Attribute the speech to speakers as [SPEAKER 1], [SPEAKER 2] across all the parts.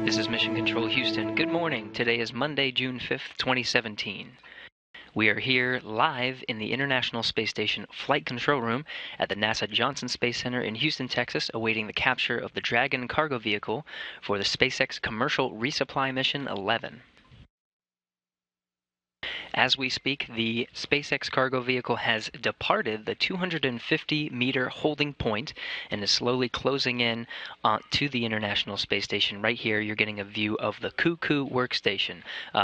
[SPEAKER 1] This is Mission Control Houston. Good morning. Today is Monday, June 5th, 2017. We are here live in the International Space Station Flight Control Room at the NASA Johnson Space Center in Houston, Texas, awaiting the capture of the Dragon cargo vehicle for the SpaceX Commercial Resupply Mission 11. As we speak, the SpaceX cargo vehicle has departed the 250-meter holding point and is slowly closing in to the International Space Station. Right here, you're getting a view of the Cuckoo workstation.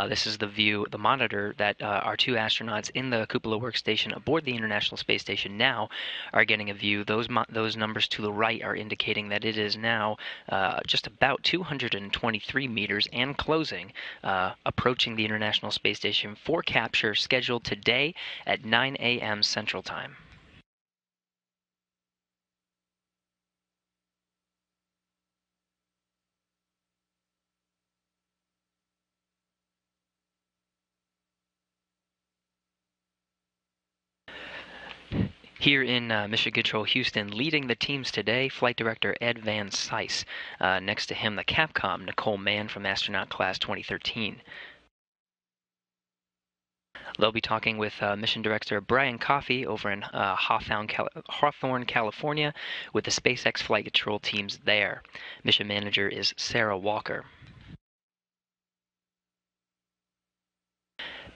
[SPEAKER 1] This is the view, the monitor that our two astronauts in the cupola workstation aboard the International Space Station now are getting a view. Those numbers to the right are indicating that it is now just about 223 meters and closing, approaching the International Space Station for capture scheduled today at 9 a.m. Central Time. Here in Mission Control Houston, leading the teams today, Flight Director Ed Van Cise. Next to him, the Capcom, Nicole Mann from Astronaut Class 2013. They'll be talking with Mission Director Brian Coffey over in Hawthorne, California, with the SpaceX flight control teams there. Mission Manager is Sarah Walker.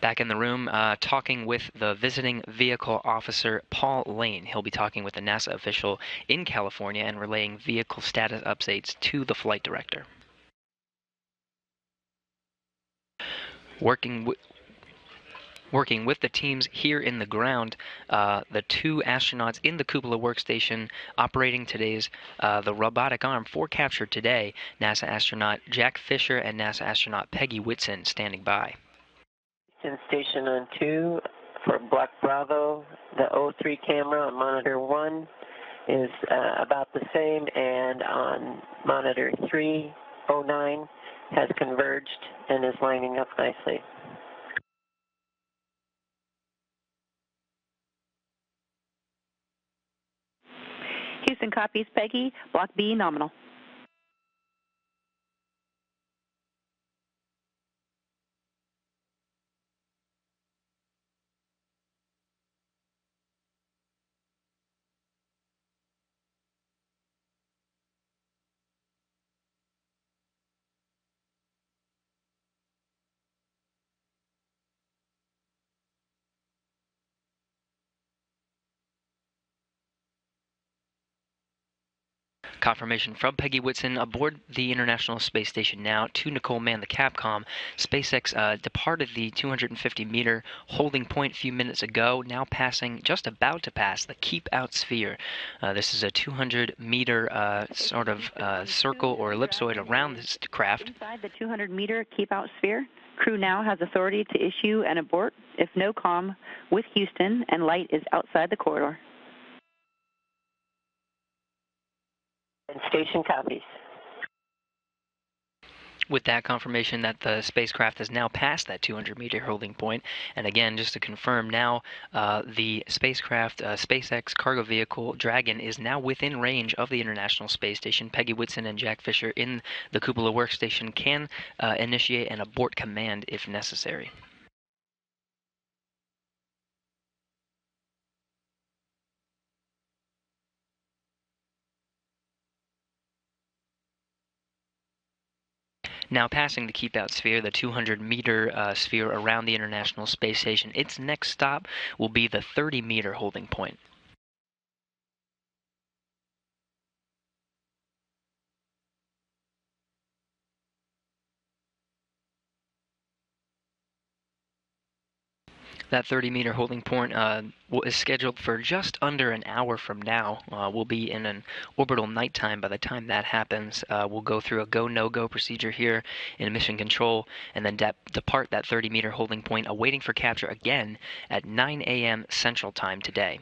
[SPEAKER 1] Back in the room, talking with the visiting vehicle officer, Paul Lane. He'll be talking with the NASA official in California and relaying vehicle status updates to the flight director. Working with the teams here in the ground, the two astronauts in the cupola workstation operating today's the robotic arm for capture today, NASA astronaut Jack Fisher and NASA astronaut Peggy Whitson standing by.
[SPEAKER 2] Station on 2 for Black Bravo. The O3 camera on monitor 1 is about the same, and on monitor 309 has converged and is lining up nicely.
[SPEAKER 3] Houston copies Peggy, Block B nominal.
[SPEAKER 1] Confirmation from Peggy Whitson aboard the International Space Station now to Nicole Mann, the Capcom. SpaceX departed the 250-meter holding point a few minutes ago, now just about to pass the Keep Out sphere. This is a 200-meter sort of circle or ellipsoid around this craft.
[SPEAKER 3] Inside the 200-meter Keep Out sphere, crew now has authority to issue an abort if no comm with Houston and light is outside the corridor.
[SPEAKER 2] And station copies.
[SPEAKER 1] With that confirmation that the spacecraft has now passed that 200-meter holding point, and again, just to confirm now, the spacecraft, SpaceX cargo vehicle Dragon, is now within range of the International Space Station. Peggy Whitson and Jack Fisher in the cupola workstation can initiate an abort command if necessary. Now passing the Keep Out sphere, the 200-meter sphere around the International Space Station, its next stop will be the 30-meter holding point. That 30-meter holding point is scheduled for just under an hour from now. We'll be in an orbital nighttime by the time that happens. We'll go through a go, no-go procedure here in mission control and then depart that 30-meter holding point, awaiting for capture again at 9 a.m. Central Time today.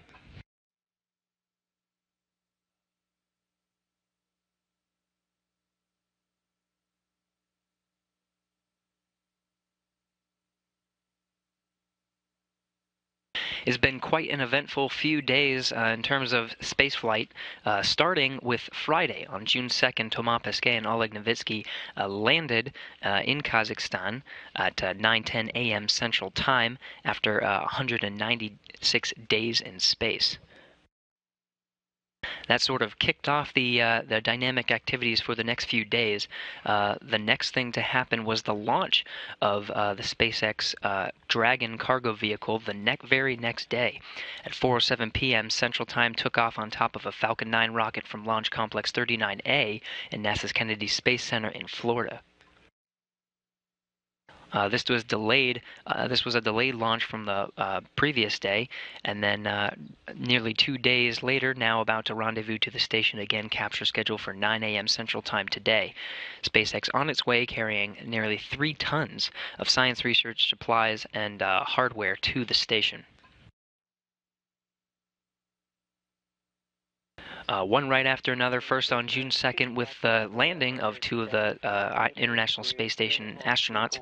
[SPEAKER 1] It's been quite an eventful few days in terms of spaceflight, starting with Friday on June 2nd. Tomas Pesquet and Oleg Novitsky landed in Kazakhstan at 9:10 a.m. Central Time after 196 days in space. That sort of kicked off the dynamic activities for the next few days. The next thing to happen was the launch of the SpaceX Dragon cargo vehicle the very next day. At 4:07 p.m. Central Time, took off on top of a Falcon 9 rocket from Launch Complex 39A in NASA's Kennedy Space Center in Florida. This was delayed. This was a delayed launch from the previous day, and then nearly 2 days later, now about to rendezvous to the station again. Capture scheduled for 9 a.m. Central Time today. SpaceX on its way, carrying nearly 3 tons of science research supplies and hardware to the station. One right after another, first on June 2nd with the landing of 2 of the International Space Station astronauts,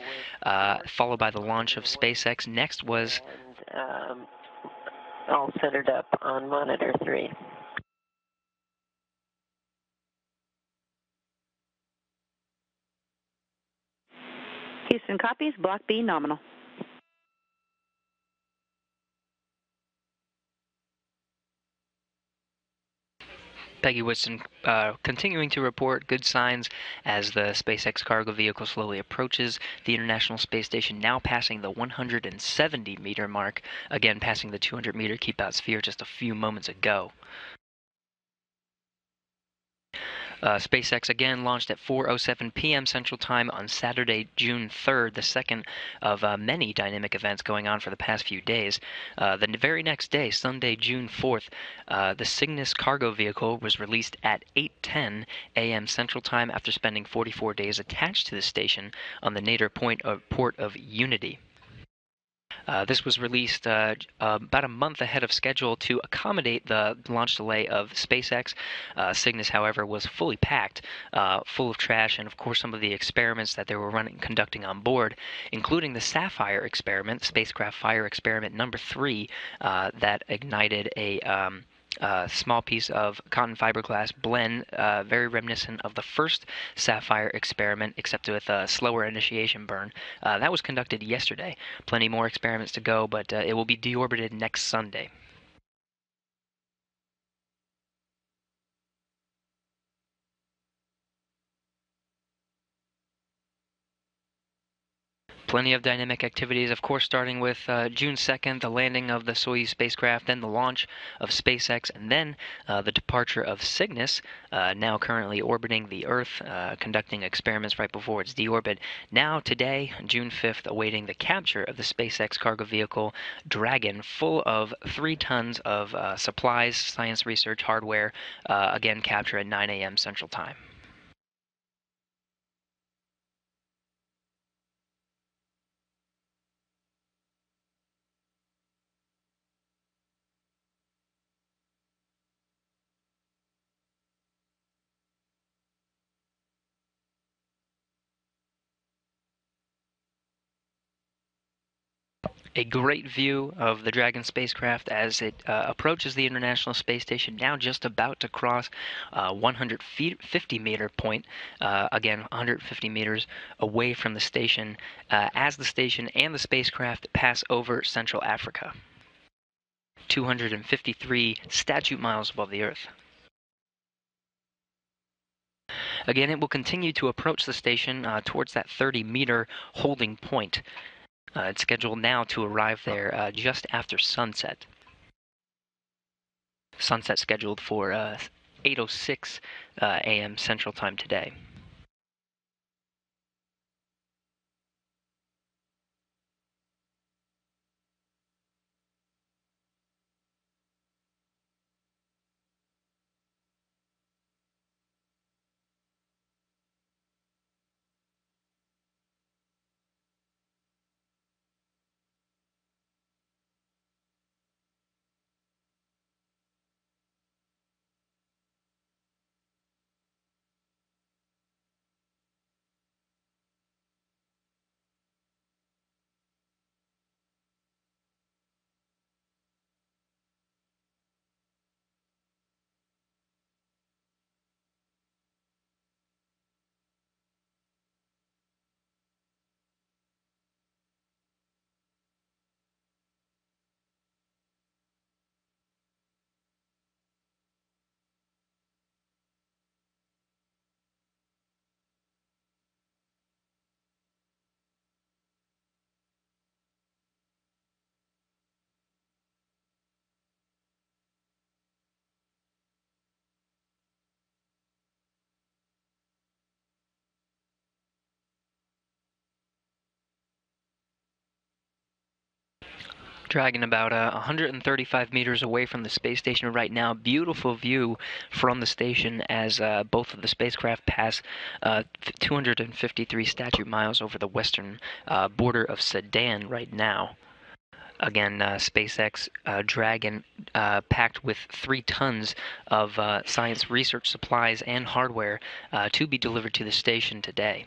[SPEAKER 1] followed by the launch of SpaceX. Next was...
[SPEAKER 2] all centered up on monitor 3.
[SPEAKER 3] Houston copies, Block B nominal.
[SPEAKER 1] Peggy Whitson continuing to report good signs as the SpaceX cargo vehicle slowly approaches the International Space Station, now passing the 170-meter mark, again passing the 200-meter keep-out sphere just a few moments ago. SpaceX again launched at 4:07 p.m. Central Time on Saturday, June 3rd, the second of many dynamic events going on for the past few days. The very next day, Sunday, June 4th, the Cygnus cargo vehicle was released at 8:10 a.m. Central Time after spending 44 days attached to the station on the Nader port of Unity. This was released about a month ahead of schedule to accommodate the launch delay of SpaceX. Cygnus, however, was fully packed, full of trash, and of course some of the experiments that they were conducting on board, including the Sapphire experiment, spacecraft fire experiment number 3, that ignited a small piece of cotton fiberglass blend, very reminiscent of the first Sapphire experiment, except with a slower initiation burn. That was conducted yesterday. Plenty more experiments to go, but it will be deorbited next Sunday. Plenty of dynamic activities, of course, starting with June 2nd, the landing of the Soyuz spacecraft, then the launch of SpaceX, and then the departure of Cygnus, now currently orbiting the Earth, conducting experiments right before its deorbit. Now, today, June 5th, awaiting the capture of the SpaceX cargo vehicle Dragon, full of 3 tons of supplies, science research, hardware, again, capture at 9 a.m. Central Time. A great view of the Dragon spacecraft as it approaches the International Space Station, now just about to cross 150-meter point, again 150 meters away from the station, as the station and the spacecraft pass over Central Africa, 253 statute miles above the Earth. Again, it will continue to approach the station towards that 30-meter holding point. It's scheduled now to arrive there just after sunset. Sunset scheduled for 8:06 a.m. Central Time today. Dragon about 135 meters away from the space station right now. Beautiful view from the station as both of the spacecraft pass 253 statute miles over the western border of Sedan right now. Again, SpaceX Dragon packed with 3 tons of science research supplies and hardware to be delivered to the station today.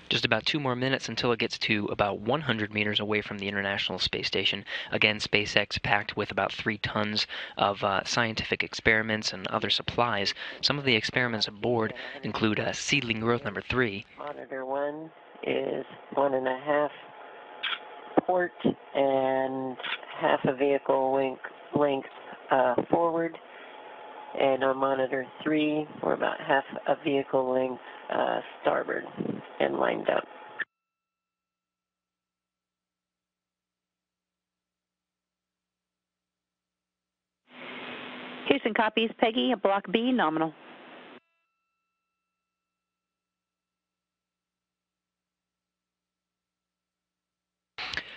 [SPEAKER 1] Just about 2 more minutes until it gets to about 100 meters away from the International Space Station. Again, SpaceX packed with about 3 tons of scientific experiments and other supplies. Some of the experiments aboard include seedling growth number 3.
[SPEAKER 2] Monitor 1 is 1.5 port and half a vehicle length forward. And on monitor 3, we're about half a vehicle length starboard and lined up.
[SPEAKER 3] Houston copies. Peggy, Block B, nominal.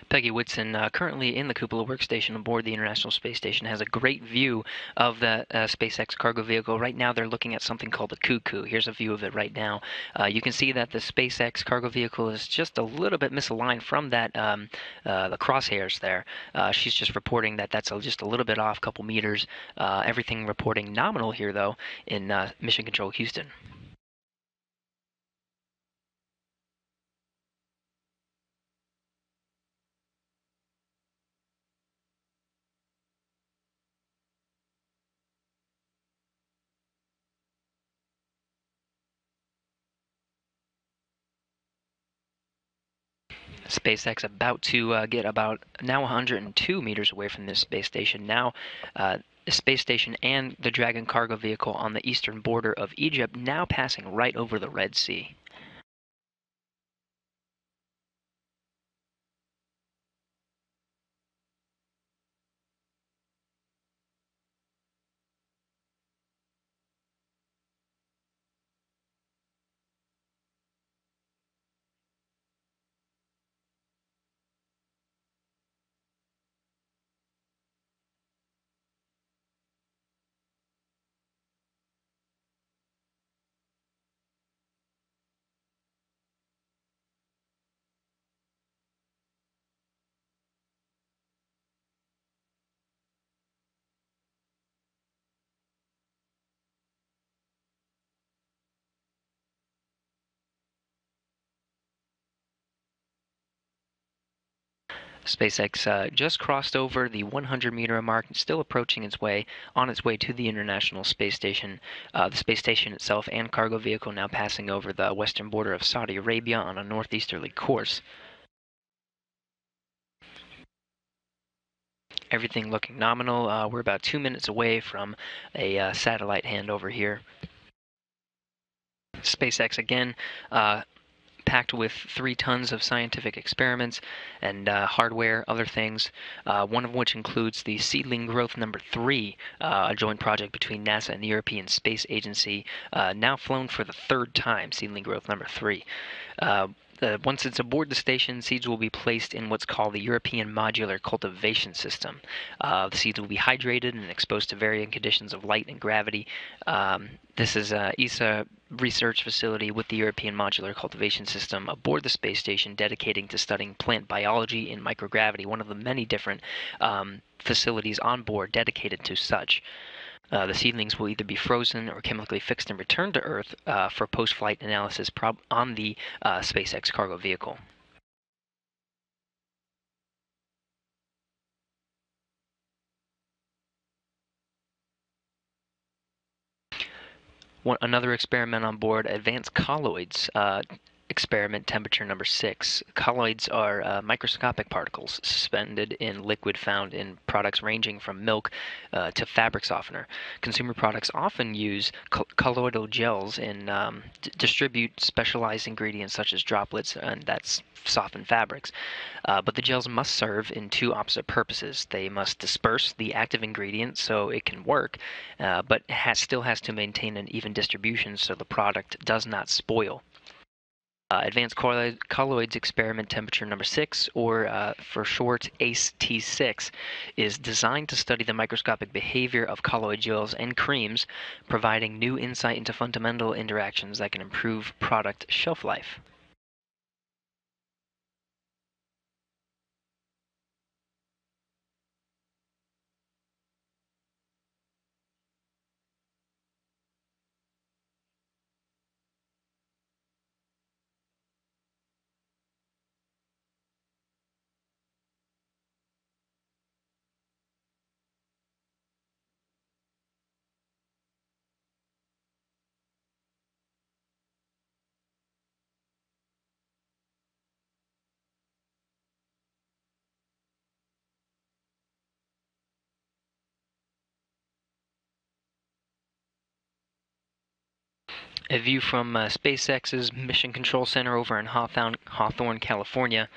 [SPEAKER 1] Peggy Whitson, currently in the cupola workstation aboard the International Space Station, has a great view of the SpaceX cargo vehicle. Right now they're looking at something called the Cuckoo. Here's a view of it right now. You can see that the SpaceX cargo vehicle is just a little bit misaligned from that the crosshairs there. She's just reporting that that's just a little bit off, couple meters. Everything reporting nominal here, though, in Mission Control Houston. SpaceX about to get about now 102 meters away from this space station. Now, the space station and the Dragon cargo vehicle on the eastern border of Egypt now passing right over the Red Sea. SpaceX just crossed over the 100-meter mark and still approaching its way to the International Space Station. The space station itself and cargo vehicle now passing over the western border of Saudi Arabia on a northeasterly course. Everything looking nominal. We're about 2 minutes away from a satellite handover here. SpaceX again, packed with 3 tons of scientific experiments and hardware, other things, one of which includes the Seedling Growth Number 3, a joint project between NASA and the European Space Agency, now flown for the 3rd time, Seedling Growth Number 3. Once it's aboard the station, seeds will be placed in what's called the European Modular Cultivation System. The seeds will be hydrated and exposed to varying conditions of light and gravity. This is a ESA research facility with the European Modular Cultivation System aboard the space station dedicating to studying plant biology in microgravity, one of the many different facilities on board dedicated to such. The seedlings will either be frozen or chemically fixed and returned to Earth for post-flight analysis on the SpaceX cargo vehicle. Another experiment on board, advanced colloids. Experiment temperature number 6. Colloids are microscopic particles suspended in liquid found in products ranging from milk to fabric softener. Consumer products often use colloidal gels and distribute specialized ingredients such as droplets, and that's soften fabrics. But the gels must serve in 2 opposite purposes. They must disperse the active ingredient so it can work, but still has to maintain an even distribution so the product does not spoil. Advanced colloids experiment temperature number 6, or for short ACE-T6, is designed to study the microscopic behavior of colloid gels and creams, providing new insight into fundamental interactions that can improve product shelf life. A view from SpaceX's Mission Control Center over in Hawthorne, California.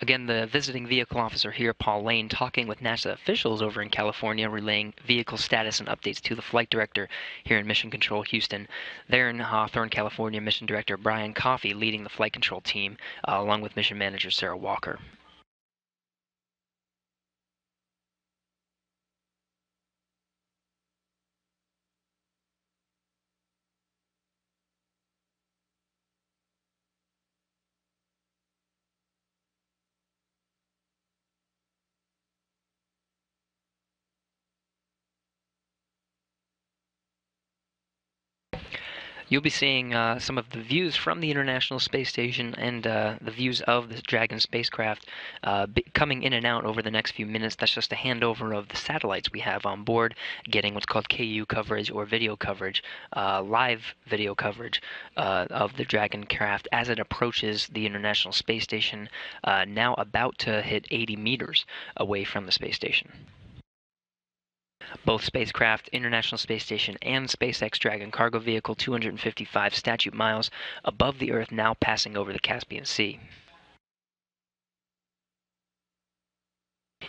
[SPEAKER 1] Again, the visiting vehicle officer here, Paul Lane, talking with NASA officials over in California, relaying vehicle status and updates to the flight director here in Mission Control Houston. There in Hawthorne, California, Mission Director Brian Coffey leading the flight control team, along with Mission Manager Sarah Walker. You'll be seeing some of the views from the International Space Station and the views of the Dragon spacecraft coming in and out over the next few minutes. That's just a handover of the satellites we have on board, getting what's called KU coverage or video coverage, live video coverage of the Dragon craft as it approaches the International Space Station, now about to hit 80 meters away from the space station. Both spacecraft, International Space Station and SpaceX Dragon cargo vehicle 255 statute miles above the Earth, now passing over the Caspian Sea.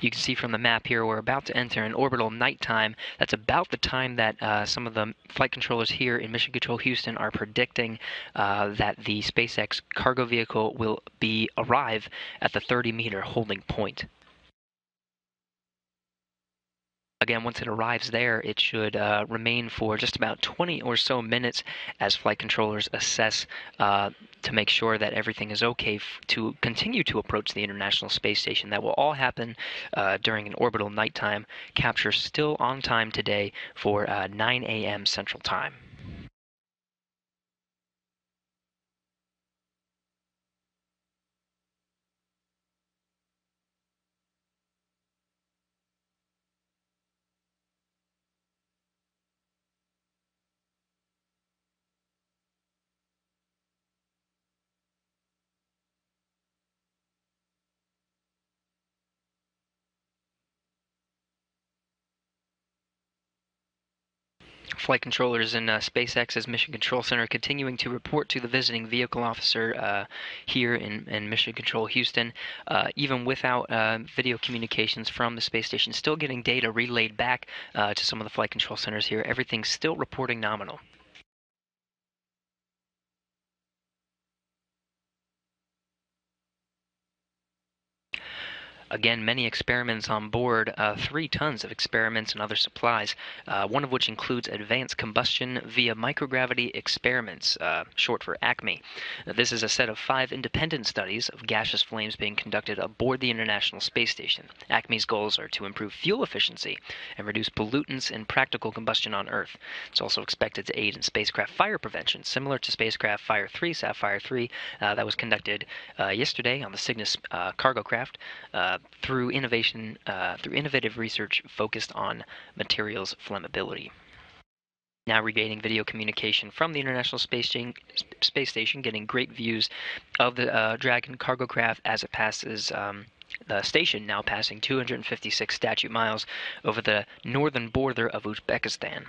[SPEAKER 1] You can see from the map here we're about to enter an orbital nighttime. That's about the time that some of the flight controllers here in Mission Control Houston are predicting that the SpaceX cargo vehicle will arrive at the 30-meter holding point. Again, once it arrives there, it should remain for just about 20 or so minutes as flight controllers assess to make sure that everything is okay to continue to approach the International Space Station. That will all happen during an orbital nighttime. Capture still on time today for 9 a.m. Central Time. Flight controllers in SpaceX's Mission Control Center continuing to report to the visiting vehicle officer here in Mission Control Houston. Even without video communications from the space station, still getting data relayed back to some of the flight control centers here. Everything's still reporting nominal. Again, many experiments on board, 3 tons of experiments and other supplies, one of which includes advanced combustion via microgravity experiments, short for ACME. This is a set of 5 independent studies of gaseous flames being conducted aboard the International Space Station. ACME's goals are to improve fuel efficiency and reduce pollutants in practical combustion on Earth. It's also expected to aid in spacecraft fire prevention, similar to spacecraft Fire 3, Sapphire 3, that was conducted yesterday on the Cygnus cargo craft. Through innovative research focused on materials flammability. Now regaining video communication from the International Space Station, getting great views of the Dragon cargo craft as it passes the station, now passing 256 statute miles over the northern border of Uzbekistan.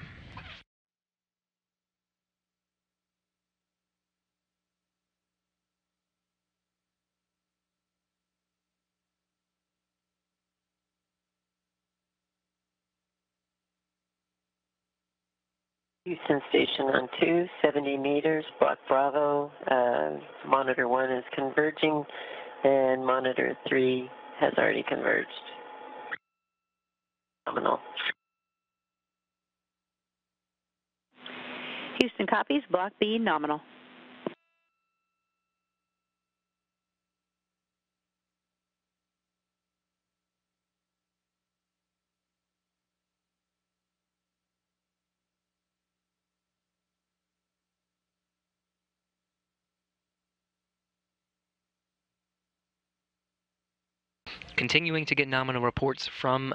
[SPEAKER 2] Houston Station on 2, 70 meters, Block Bravo. Monitor 1 is converging, and Monitor 3 has already converged. Nominal.
[SPEAKER 3] Houston copies, Block B nominal.
[SPEAKER 1] Continuing to get nominal reports from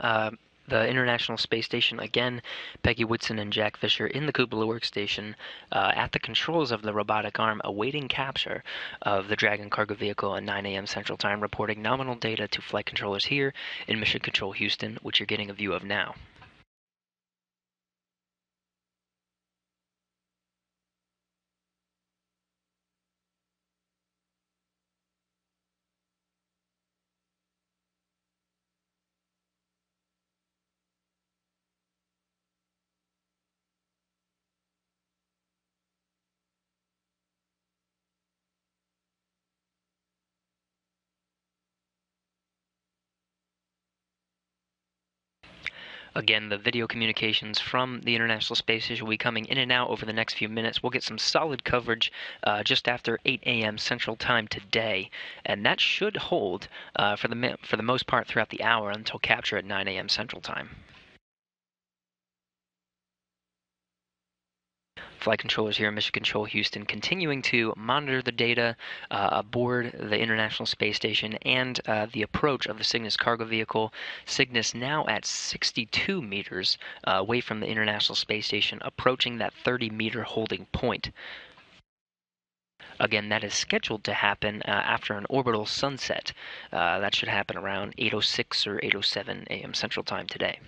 [SPEAKER 1] the International Space Station. Again, Peggy Whitson and Jack Fisher in the cupola workstation at the controls of the robotic arm, awaiting capture of the Dragon cargo vehicle at 9 a.m. Central Time, reporting nominal data to flight controllers here in Mission Control Houston, which you're getting a view of now. Again, the video communications from the International Space Station will be coming in and out over the next few minutes. We'll get some solid coverage just after 8 a.m. Central Time today, and that should hold for the most part throughout the hour until capture at 9 a.m. Central Time. Flight controllers here in Mission Control Houston continuing to monitor the data aboard the International Space Station and the approach of the Cygnus cargo vehicle. Cygnus now at 62 meters away from the International Space Station, approaching that 30-meter holding point. Again, that is scheduled to happen after an orbital sunset. That should happen around 8:06 or 8:07 a.m. Central Time today.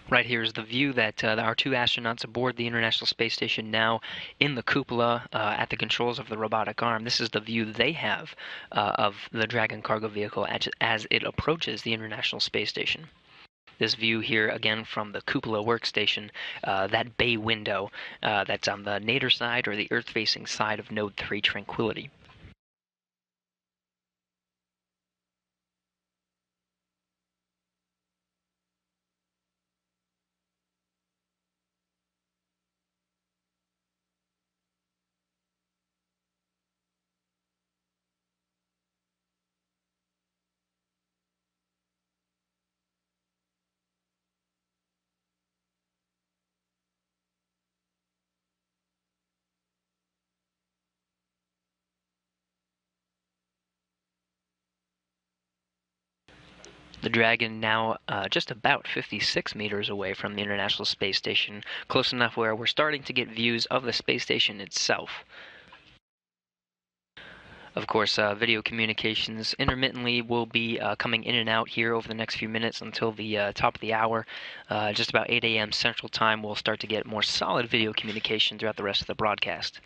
[SPEAKER 1] Right here is the view that our 2 astronauts aboard the International Space Station now in the cupola at the controls of the robotic arm. This is the view they have of the Dragon cargo vehicle as it approaches the International Space Station. This view here again from the cupola workstation, that bay window that's on the nadir side or the Earth-facing side of Node 3 Tranquility. The Dragon now just about 56 meters away from the International Space Station, close enough where we're starting to get views of the space station itself. Of course, video communications intermittently will be coming in and out here over the next few minutes until the top of the hour. Just about 8 a.m. Central Time, we'll start to get more solid video communication throughout the rest of the broadcast.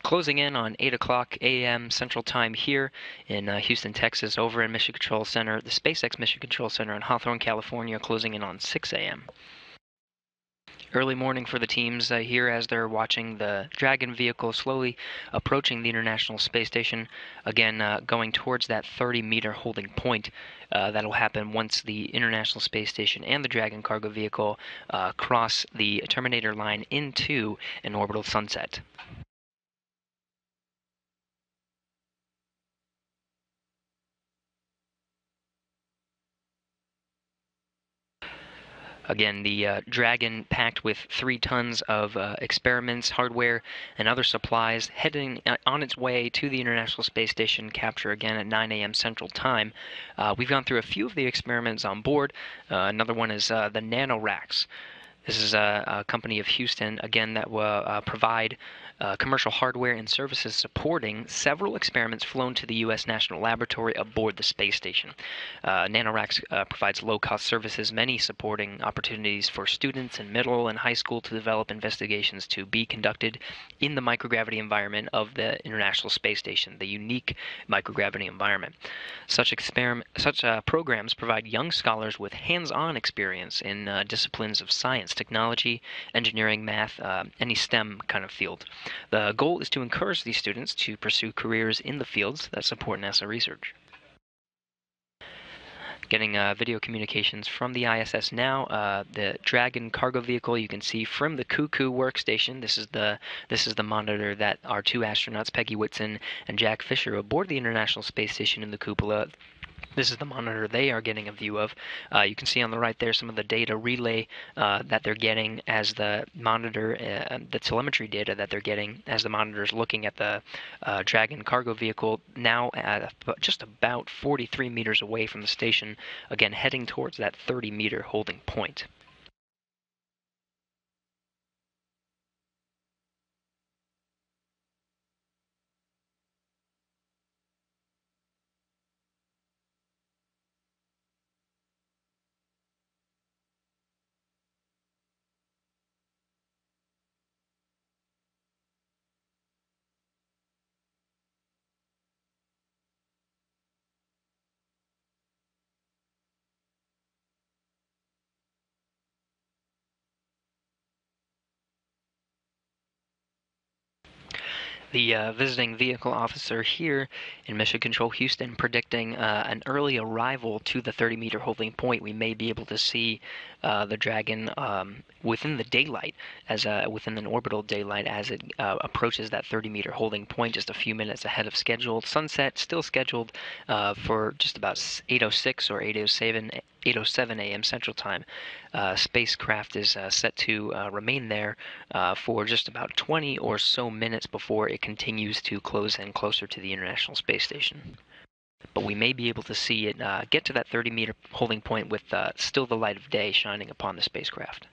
[SPEAKER 1] Closing in on 8 o'clock a.m. Central Time here in Houston, Texas, over in Mission Control Center, the SpaceX Mission Control Center in Hawthorne, California, closing in on 6 a.m. Early morning for the teams here as they're watching the Dragon vehicle slowly approaching the International Space Station, again going towards that 30-meter holding point. That'll happen once the International Space Station and the Dragon cargo vehicle cross the terminator line into an orbital sunset. Again, the Dragon, packed with 3 tons of experiments, hardware, and other supplies, heading on its way to the International Space Station, capture again at 9 a.m. Central Time. We've gone through a few of the experiments on board. Another one is the NanoRacks. This is a company of Houston, again, that will provide commercial hardware and services supporting several experiments flown to the U.S. National Laboratory aboard the space station. NanoRacks provides low-cost services, many supporting opportunities for students in middle and high school to develop investigations to be conducted in the microgravity environment of the International Space Station, the unique microgravity environment. Such programs provide young scholars with hands-on experience in disciplines of science, technology, engineering, math, any STEM kind of field. The goal is to encourage these students to pursue careers in the fields that support NASA research. Getting video communications from the ISS now. The Dragon cargo vehicle you can see from the Cuckoo workstation. This is the monitor that our 2 astronauts, Peggy Whitson and Jack Fisher, aboard the International Space Station in the cupola. This is the monitor they are getting a view of. You can see on the right there some of the data relay that they're getting as the monitor, the telemetry data that they're getting as the monitor is looking at the Dragon cargo vehicle, now at just about 43 meters away from the station, again heading towards that 30-meter holding point. The visiting vehicle officer here in Mission Control Houston predicting an early arrival to the 30-meter holding point. We may be able to see the Dragon within the daylight, within an orbital daylight, as it approaches that 30-meter holding point just a few minutes ahead of schedule. Sunset still scheduled for just about 8:06 or 8:07 a.m. Central Time. Spacecraft is set to remain there for just about 20 or so minutes before it continues to close in closer to the International Space Station. But we may be able to see it get to that 30-meter holding point with still the light of day shining upon the spacecraft.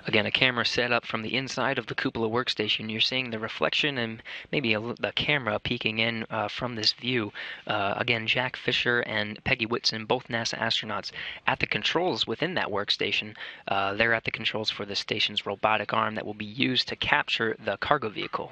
[SPEAKER 1] Again, a camera set up from the inside of the cupola workstation. You're seeing the reflection and maybe the camera peeking in from this view. Again, Jack Fisher and Peggy Whitson, both NASA astronauts, at the controls within that workstation. They're at the controls for the station's robotic arm that will be used to capture the cargo vehicle.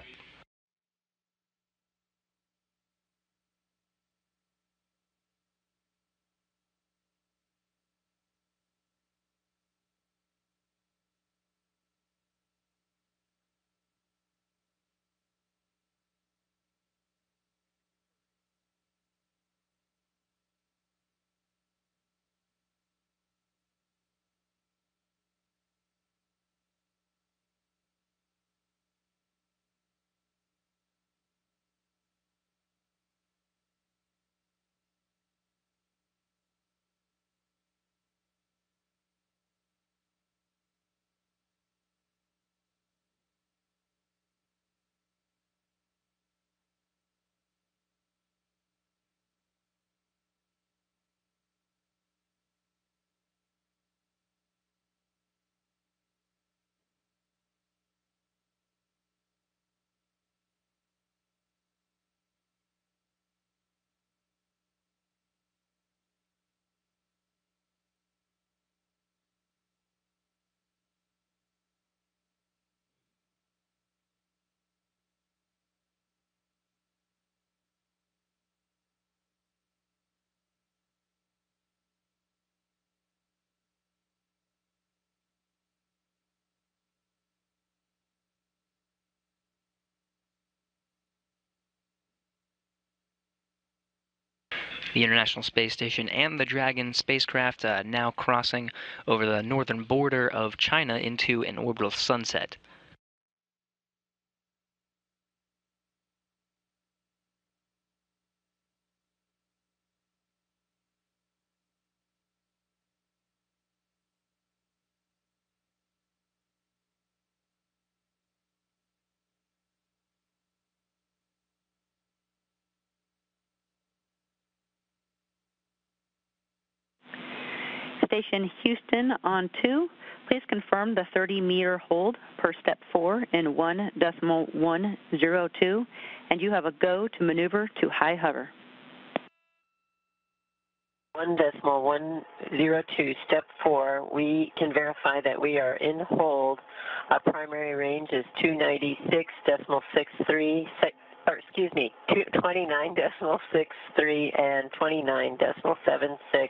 [SPEAKER 1] The International Space Station and the Dragon spacecraft now crossing over the northern border of China into an orbital sunset.
[SPEAKER 3] Station Houston on 2, please confirm the 30-meter hold per step 4 in 1.102, and you have a go to maneuver to high hover.
[SPEAKER 2] 1.102, step 4, we can verify that we are in hold. Our primary range is 296.63, 29.63 and 29.76.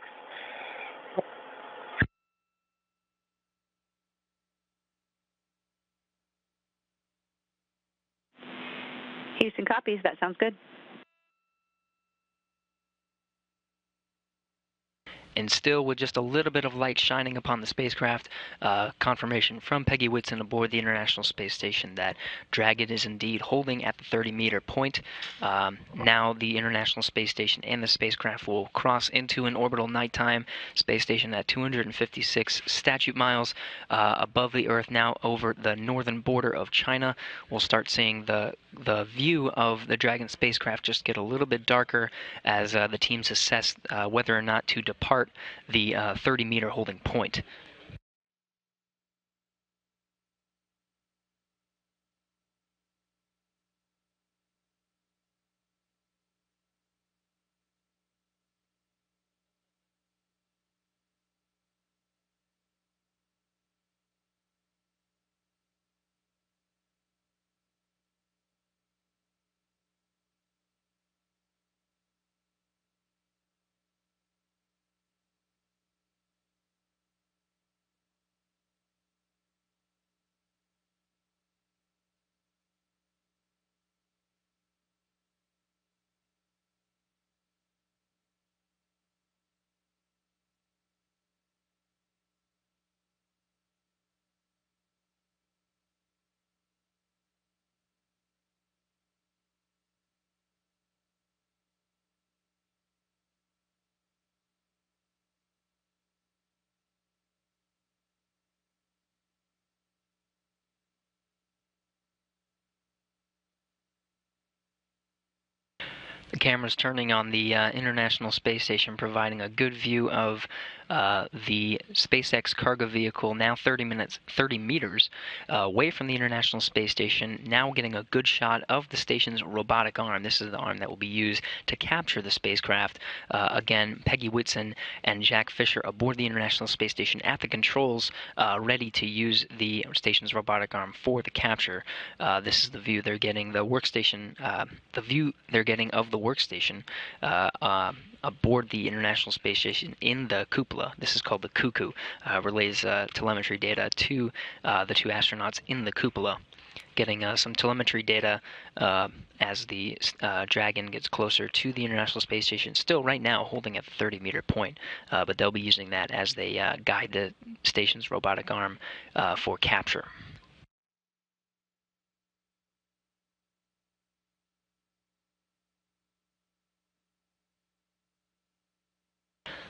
[SPEAKER 3] Houston copies. That sounds good.
[SPEAKER 1] And still with just a little bit of light shining upon the spacecraft, confirmation from Peggy Whitson aboard the International Space Station that Dragon is indeed holding at the 30-meter point. Now the International Space Station and the spacecraft will cross into an orbital nighttime. Space Station at 256 statute miles above the Earth, now over the northern border of China. We'll start seeing the view of the Dragon spacecraft just get a little bit darker as the teams assess whether or not to depart the 30-meter holding point. The camera's turning on the International Space Station, providing a good view of the SpaceX cargo vehicle, now 30 meters away from the International Space Station, now getting a good shot of the station's robotic arm. This is the arm that will be used to capture the spacecraft. Again, Peggy Whitson and Jack Fisher aboard the International Space Station at the controls, ready to use the station's robotic arm for the capture. This is the view they're getting, the workstation, the view they're getting of the workstation aboard the International Space Station in the cupola. This is called the cuckoo. Relays telemetry data to the two astronauts in the cupola, getting some telemetry data as the Dragon gets closer to the International Space Station, still right now holding at the 30-meter point, but they'll be using that as they guide the station's robotic arm for capture.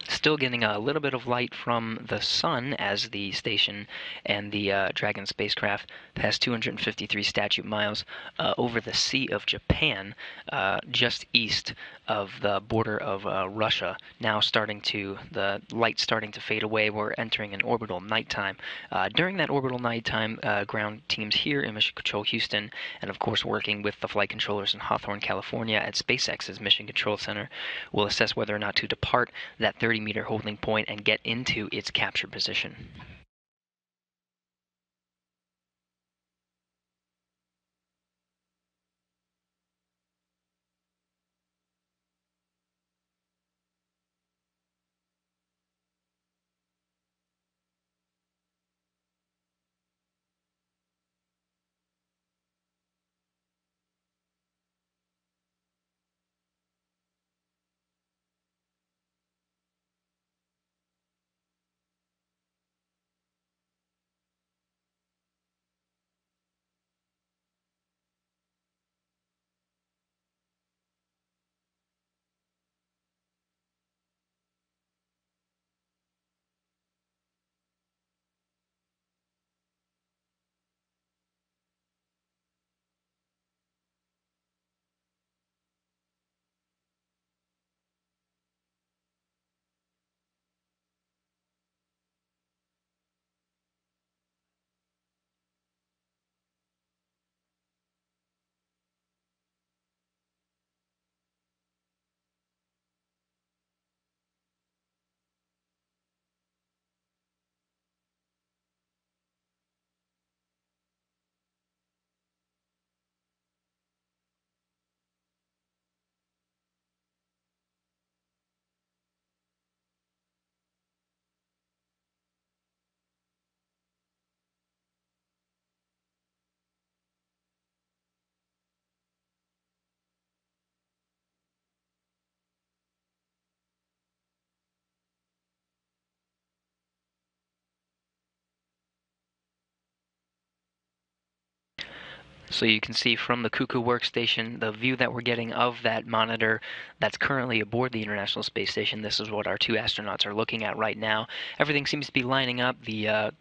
[SPEAKER 1] Still getting a little bit of light from the sun as the station and the Dragon spacecraft pass 253 statute miles over the Sea of Japan, just east of the border of Russia. Now the light starting to fade away. We're entering an orbital nighttime. During that orbital nighttime, ground teams here in Mission Control Houston, and of course working with the flight controllers in Hawthorne, California at SpaceX's Mission Control Center, will assess whether or not to depart that 30-meter holding point and get into its capture position. So you can see from the Cuckoo workstation the view that we're getting of that monitor that's currently aboard the International Space Station. This is what our two astronauts are looking at right now. Everything seems to be lining up. The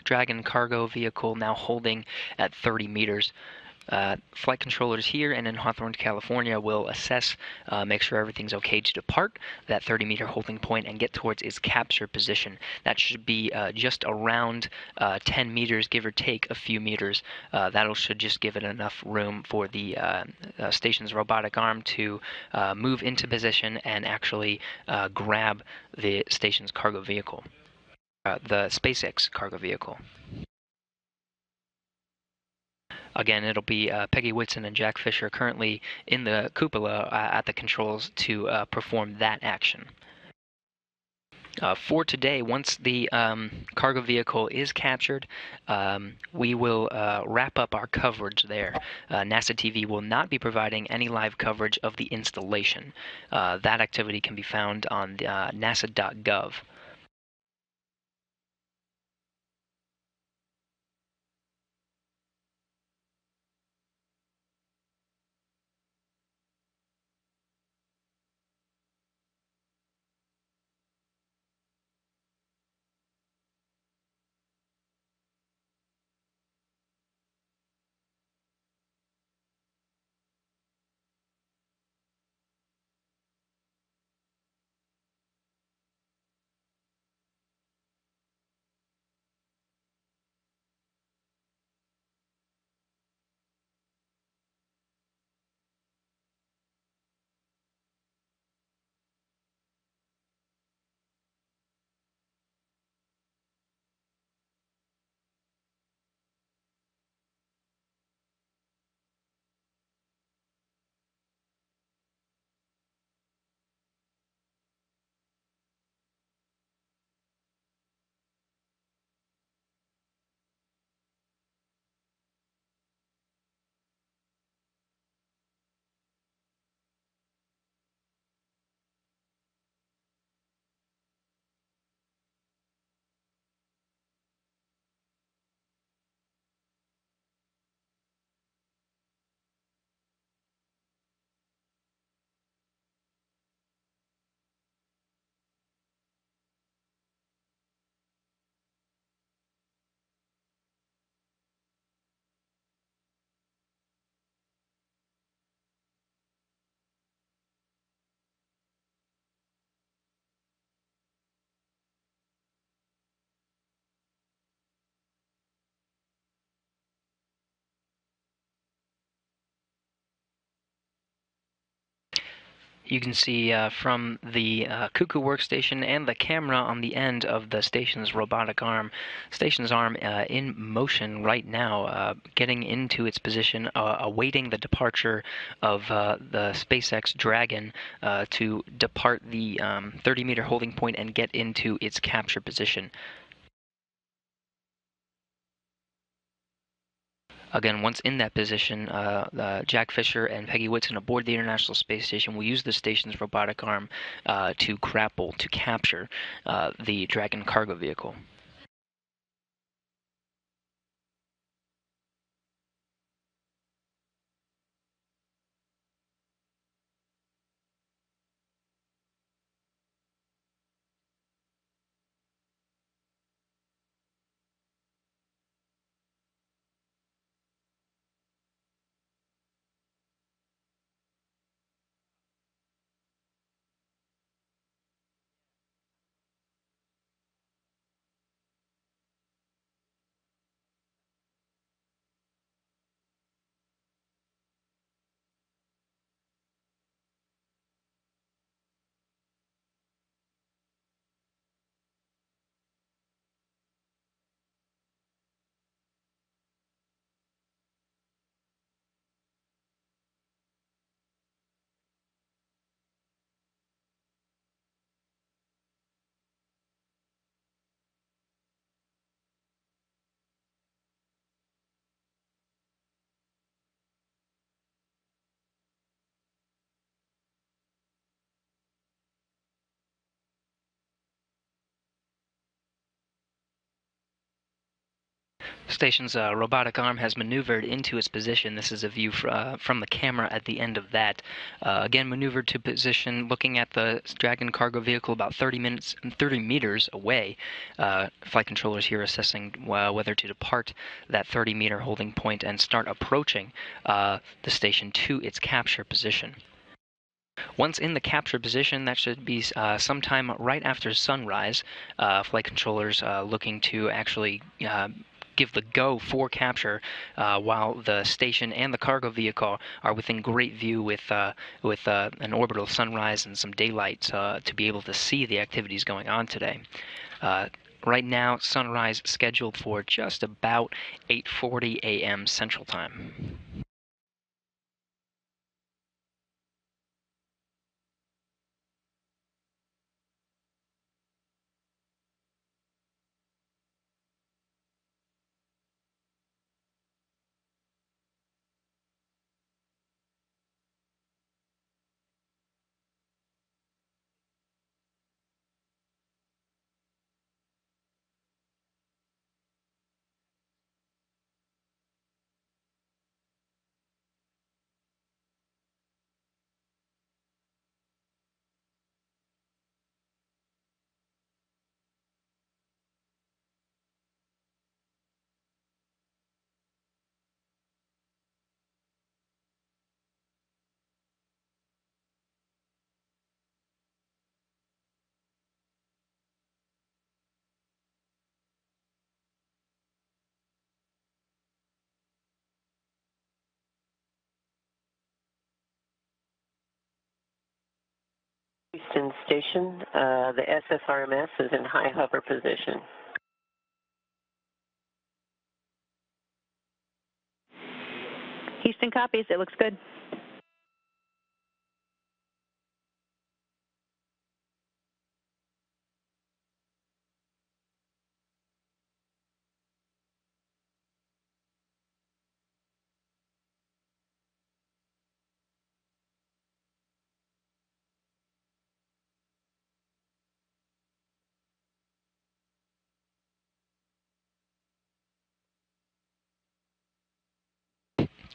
[SPEAKER 1] Dragon cargo vehicle now holding at 30 meters. Flight controllers here and in Hawthorne, California will assess, make sure everything's okay to depart that 30-meter holding point and get towards its capture position. That should be just around 10 meters, give or take a few meters. That should just give it enough room for the station's robotic arm to move into position and actually grab the station's cargo vehicle, the SpaceX cargo vehicle. Again, it'll be Peggy Whitson and Jack Fisher currently in the cupola at the controls to perform that action. For today, once the cargo vehicle is captured, we will wrap up our coverage there. NASA TV will not be providing any live coverage of the installation. That activity can be found on nasa.gov. You can see from the Cuckoo workstation and the camera on the end of the station's robotic arm, in motion right now, getting into its position, awaiting the departure of the SpaceX Dragon to depart the 30-meter holding point and get into its capture position. Again, once in that position, Jack Fisher and Peggy Whitson aboard the International Space Station will use the station's robotic arm to grapple, to capture the Dragon cargo vehicle. Station's robotic arm has maneuvered into its position. This is a view from the camera at the end of that. Again, maneuvered to position, looking at the Dragon cargo vehicle about 30 meters away. Flight controllers here assessing whether to depart that 30-meter holding point and start approaching the station to its capture position. Once in the capture position, that should be sometime right after sunrise. Flight controllers looking to actually give the go for capture while the station and the cargo vehicle are within great view with an orbital sunrise and some daylight to be able to see the activities going on today. Right now, sunrise scheduled for just about 8:40 a.m. Central Time.
[SPEAKER 2] Houston Station, the SSRMS is in high hover position.
[SPEAKER 3] Houston copies. It looks good.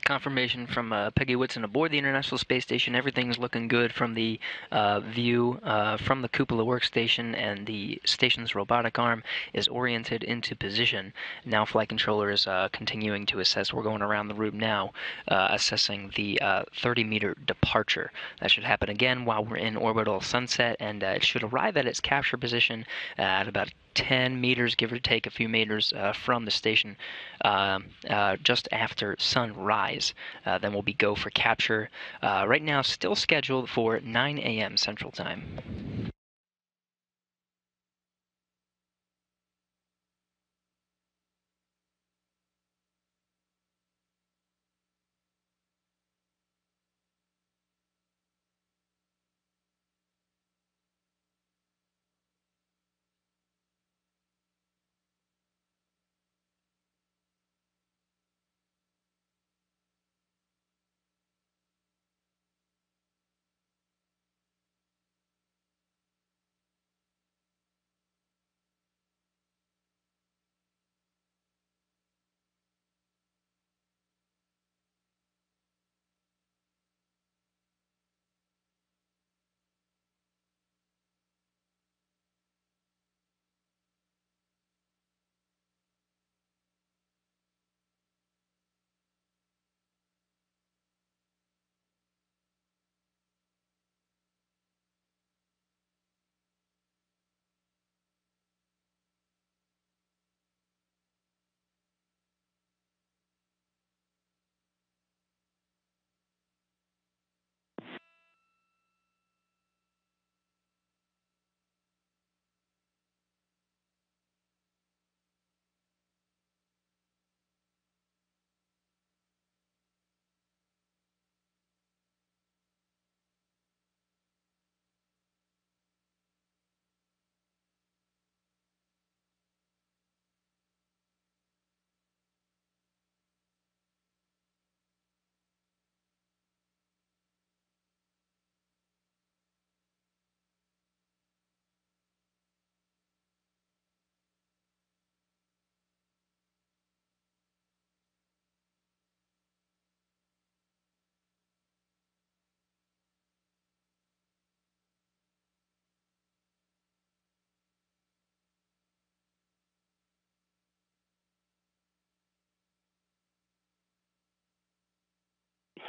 [SPEAKER 1] Confirmation from Peggy Whitson aboard the International Space Station. Everything's looking good from the view from the cupola workstation, and the station's robotic arm is oriented into position. Now flight controller is continuing to assess. We're going around the room now, assessing the 30-meter departure. That should happen again while we're in orbital sunset, and it should arrive at its capture position at about 10 meters, give or take a few meters from the station just after sunrise. Then we'll be go for capture. Right now, still scheduled for 9 a.m. Central Time.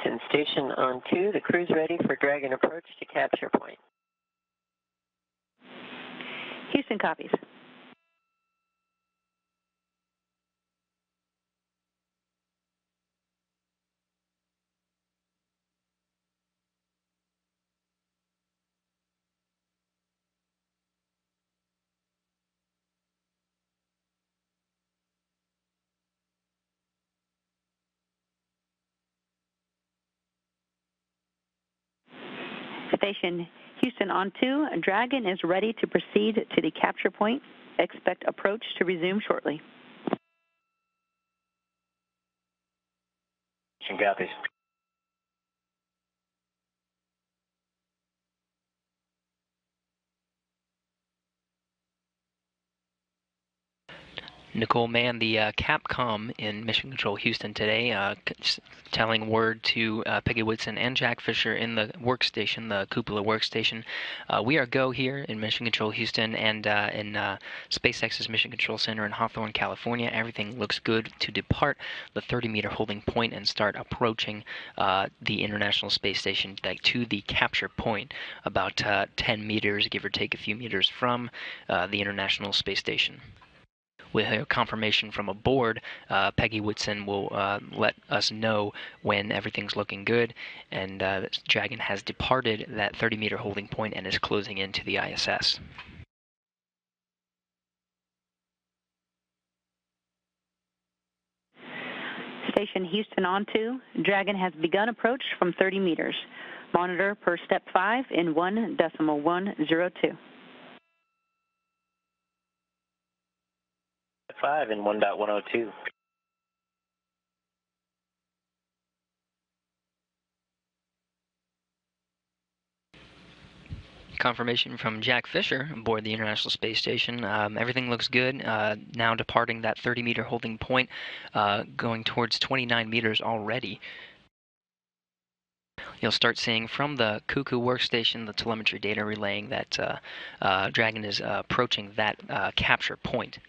[SPEAKER 2] Houston Station on 2. The crew's ready for Dragon approach to capture point.
[SPEAKER 3] Houston copies. Station Houston on 2. Dragon is ready to proceed to the capture point. Expect approach to resume shortly.
[SPEAKER 2] Houston copies.
[SPEAKER 1] Nicole Mann, the Capcom in Mission Control Houston today, telling word to Peggy Whitson and Jack Fisher in the workstation, the cupola workstation. We are go here in Mission Control Houston and in SpaceX's Mission Control Center in Hawthorne, California. Everything looks good to depart the 30-meter holding point and start approaching the International Space Station to the capture point, about 10 meters, give or take a few meters from the International Space Station. With a confirmation from aboard, Peggy Whitson will let us know when everything's looking good, and Dragon has departed that 30-meter holding point and is closing into the ISS.
[SPEAKER 3] Station Houston on 2. Dragon has begun approach from 30 meters. Monitor per step 5 in 1.102.
[SPEAKER 2] 5 in 1.102.
[SPEAKER 1] Confirmation from Jack Fisher aboard the International Space Station. Everything looks good. Now departing that 30-meter holding point, going towards 29 meters already. You'll start seeing from the Cuckoo workstation the telemetry data relaying that Dragon is approaching that capture point.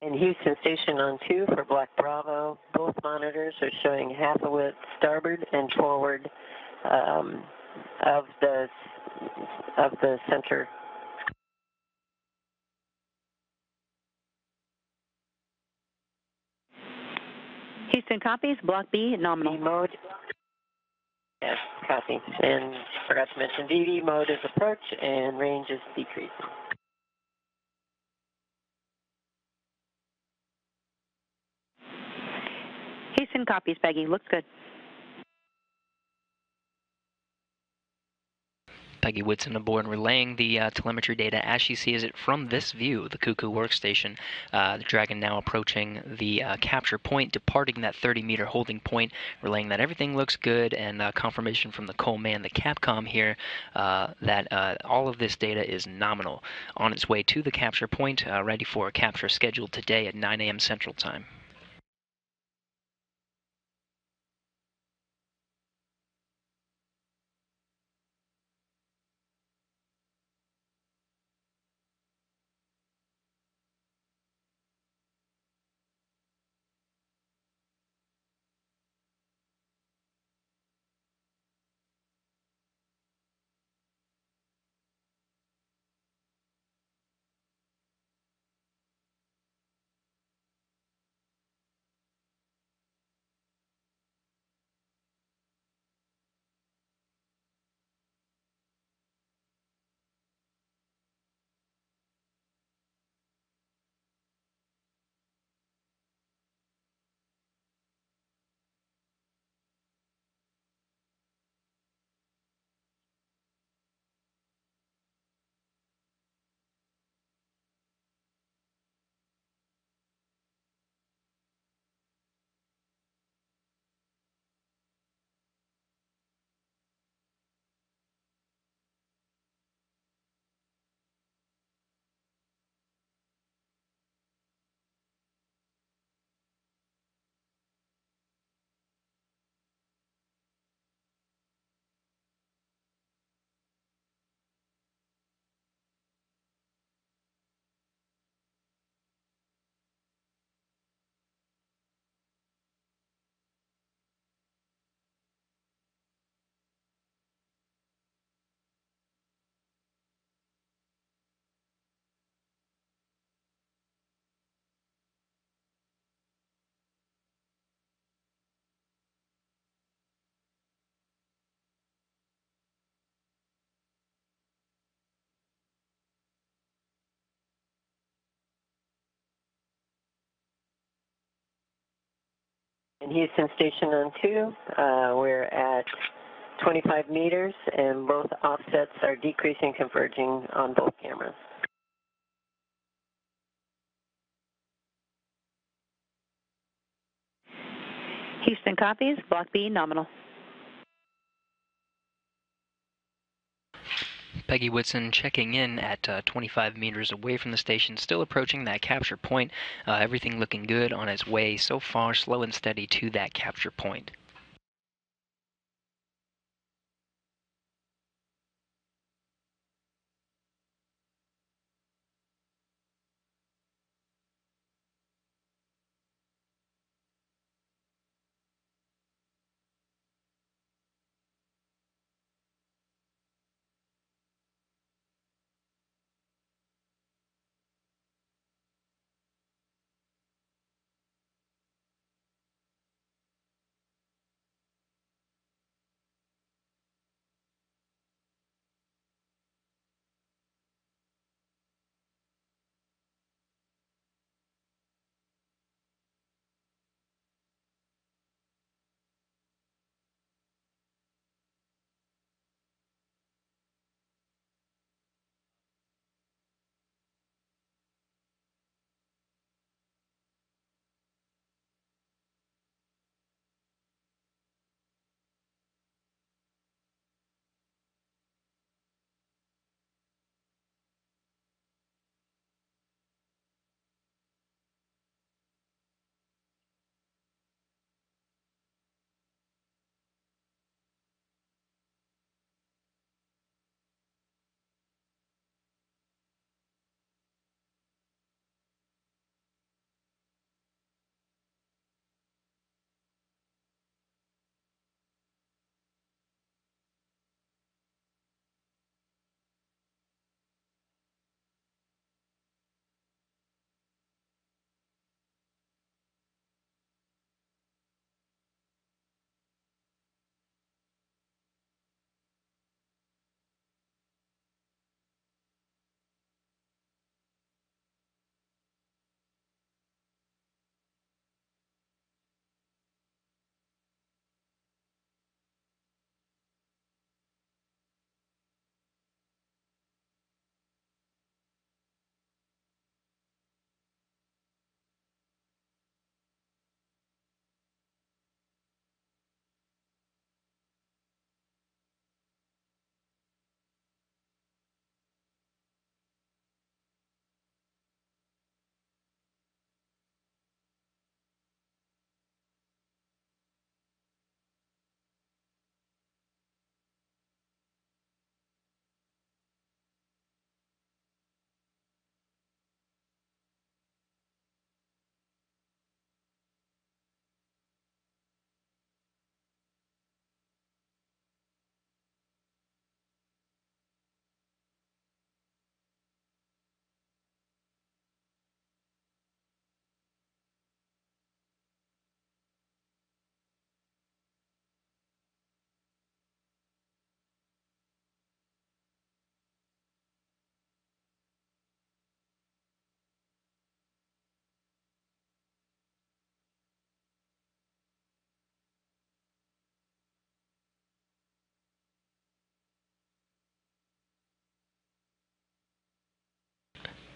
[SPEAKER 2] And Houston Station on 2 for Black Bravo. Both monitors are showing half a width starboard and forward of the center.
[SPEAKER 3] Houston copies. Block B nominal.
[SPEAKER 2] V mode. Yes, copy. And forgot to mention VV mode is approach and range is decreasing.
[SPEAKER 3] Houston copies, Peggy. Looks good.
[SPEAKER 1] Peggy Whitson aboard relaying the telemetry data as she sees it from this view, the Cuckoo workstation. The Dragon now approaching the capture point, departing that 30-meter holding point, relaying that everything looks good, and confirmation from Nicole Mann, the Capcom here, that all of this data is nominal. On its way to the capture point, ready for a capture scheduled today at 9 a.m. Central Time.
[SPEAKER 2] Houston Station on 2. We're at 25 meters, and both offsets are decreasing, converging on both cameras.
[SPEAKER 3] Houston copies. Block B, nominal.
[SPEAKER 1] Peggy Whitson checking in at 25 meters away from the station, still approaching that capture point. Everything looking good on its way so far, slow and steady to that capture point.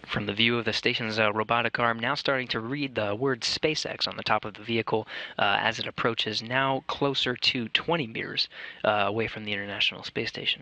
[SPEAKER 1] From the view of the station's robotic arm, now starting to read the word SpaceX on the top of the vehicle as it approaches, now closer to 20 meters away from the International Space Station.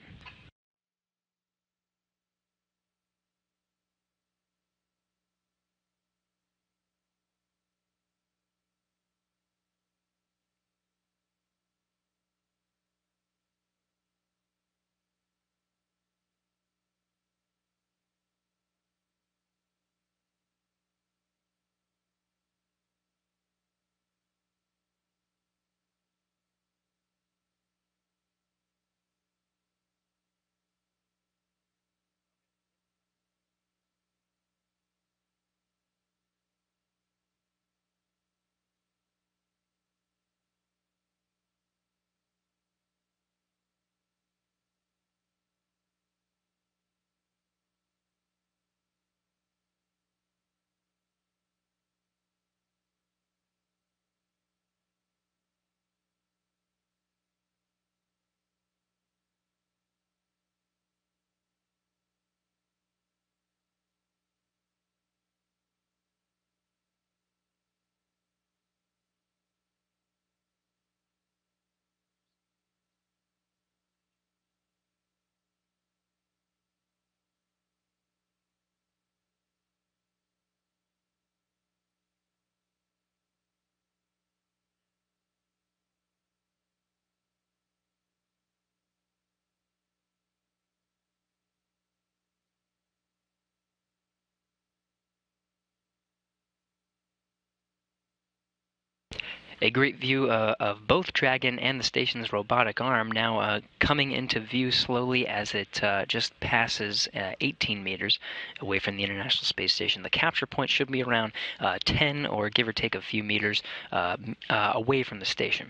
[SPEAKER 1] A great view of both Dragon and the station's robotic arm now coming into view slowly as it just passes 18 meters away from the International Space Station. The capture point should be around 10 or give or take a few meters away from the station.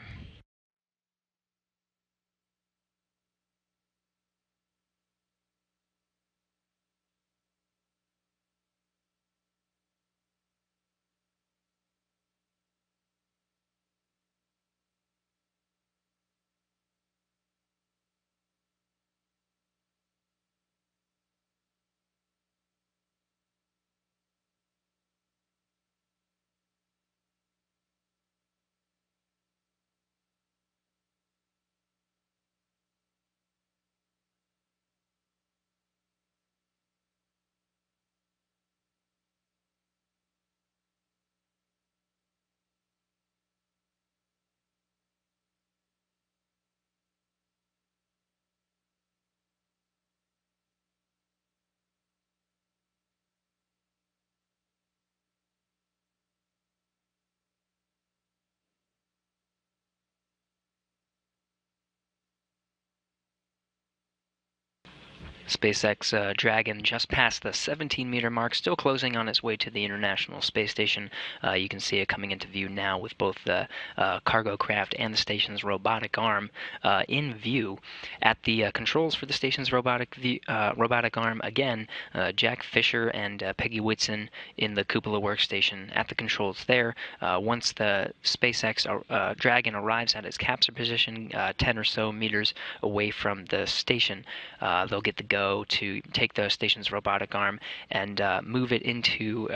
[SPEAKER 1] SpaceX Dragon just passed the 17-meter mark, still closing on its way to the International Space Station. You can see it coming into view now with both the cargo craft and the station's robotic arm in view. At the controls for the station's robotic arm, again, Jack Fisher and Peggy Whitson in the cupola workstation at the controls there. Once the SpaceX Dragon arrives at its capture position, 10 or so meters away from the station, they'll get the go to take the station's robotic arm and move it into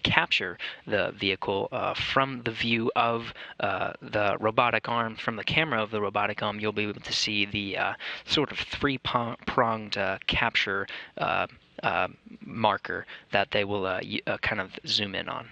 [SPEAKER 1] capture the vehicle from the view of the robotic arm. From the camera of the robotic arm, you'll be able to see the sort of three-pronged capture marker that they will kind of zoom in on.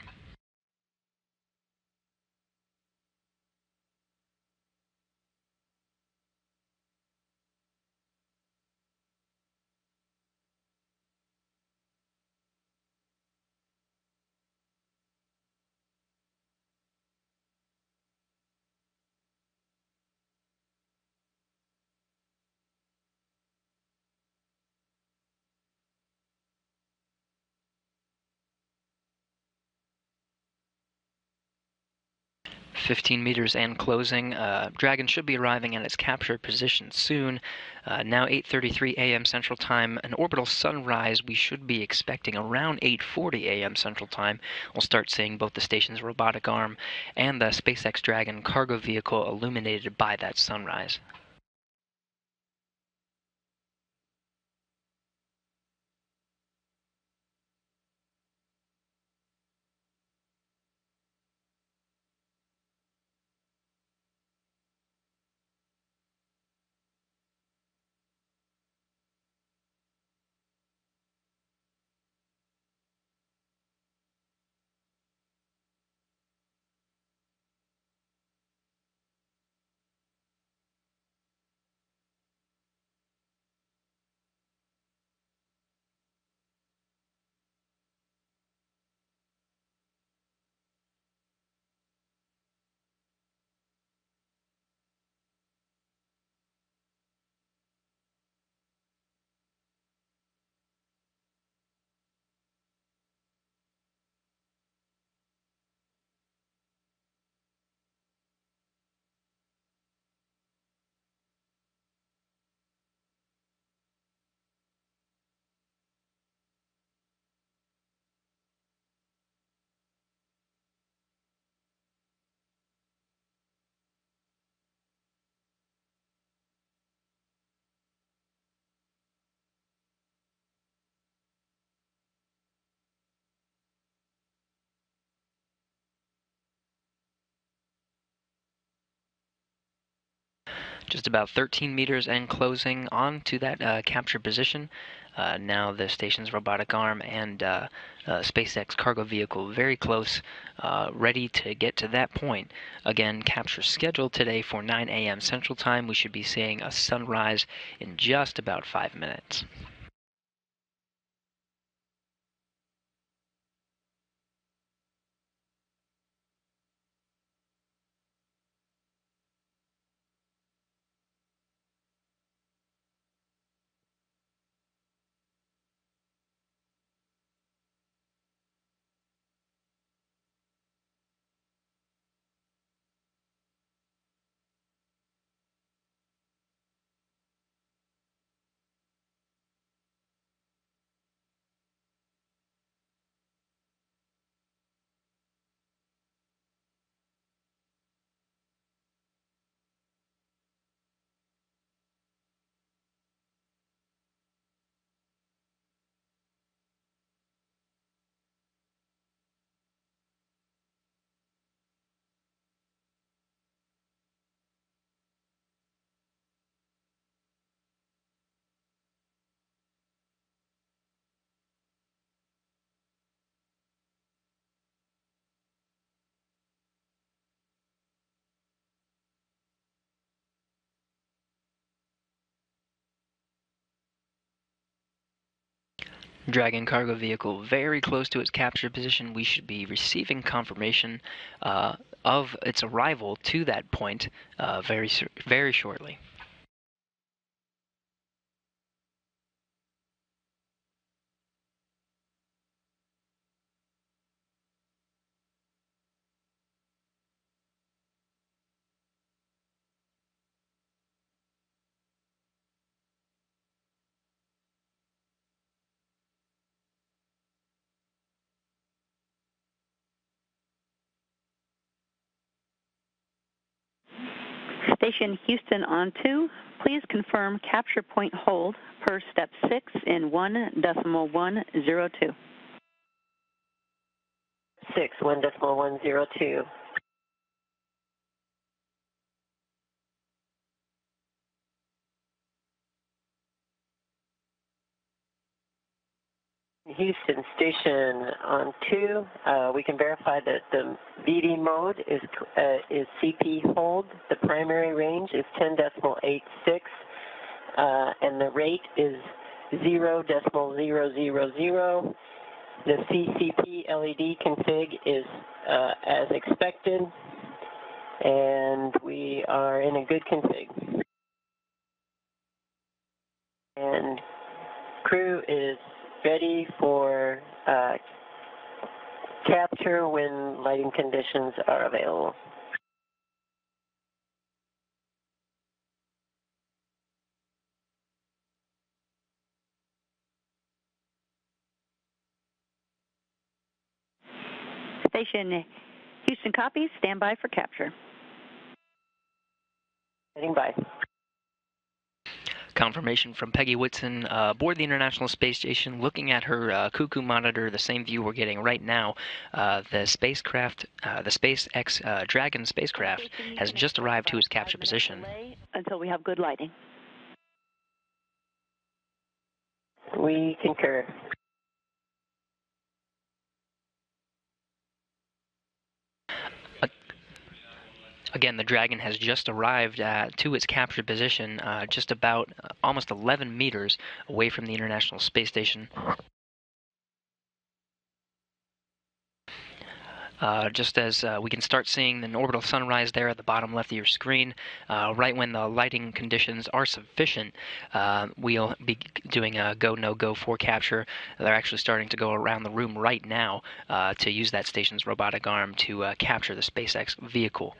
[SPEAKER 1] "15 meters and closing. Dragon should be arriving at its capture position soon. Now 8:33 a.m. Central Time. An orbital sunrise we should be expecting around 8:40 a.m. Central Time. We'll start seeing both the station's robotic arm and the SpaceX Dragon cargo vehicle illuminated by that sunrise. Just about 13 meters and closing on to that capture position. Now the station's robotic arm and SpaceX cargo vehicle very close, ready to get to that point. Again, capture scheduled today for 9 a.m. Central Time. We should be seeing a sunrise in just about 5 minutes. Dragon cargo vehicle very close to its capture position. We should be receiving confirmation of its arrival to that point very shortly.
[SPEAKER 3] Station Houston on 2, please confirm capture point hold per step 6 in 1.102.
[SPEAKER 2] 6, 1.102. Houston Station on 2, we can verify that the VD mode is CP hold. The primary range is 10.86, and the rate is 0.000. The CCP LED config is as expected, and we are in a good config. And crew is ready for capture when lighting conditions are available.
[SPEAKER 3] Station Houston copies, stand by for capture.
[SPEAKER 2] Standing by.
[SPEAKER 1] Confirmation from Peggy Whitson aboard the International Space Station, looking at her cuckoo monitor, the same view we're getting right now. The spacecraft, the SpaceX Dragon spacecraft, has just arrived to its capture position.
[SPEAKER 3] Until we have good lighting.
[SPEAKER 2] We concur.
[SPEAKER 1] Again, the Dragon has just arrived to its capture position, just about almost 11 meters away from the International Space Station. Just as we can start seeing an orbital sunrise there at the bottom left of your screen, right when the lighting conditions are sufficient, we'll be doing a go, no-go for capture. They're actually starting to go around the room right now to use that station's robotic arm to capture the SpaceX vehicle.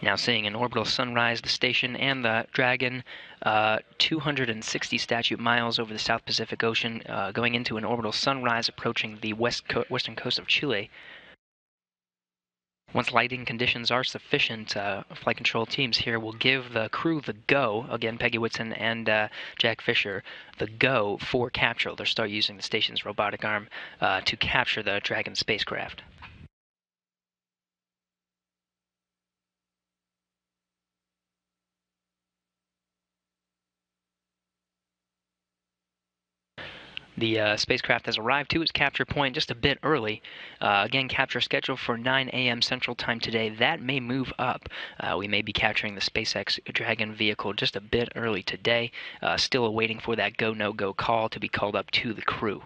[SPEAKER 1] Now seeing an orbital sunrise, the station and the Dragon, 260 statute miles over the South Pacific Ocean, going into an orbital sunrise approaching the western coast of Chile. Once lighting conditions are sufficient, flight control teams here will give the crew the go, again Peggy Whitson and Jack Fisher, the go for capture. They'll start using the station's robotic arm to capture the Dragon spacecraft. The spacecraft has arrived to its capture point just a bit early. Again, capture scheduled for 9 a.m. Central Time today. That may move up. We may be capturing the SpaceX Dragon vehicle just a bit early today. Still awaiting for that go, no-go call to be called up to the crew.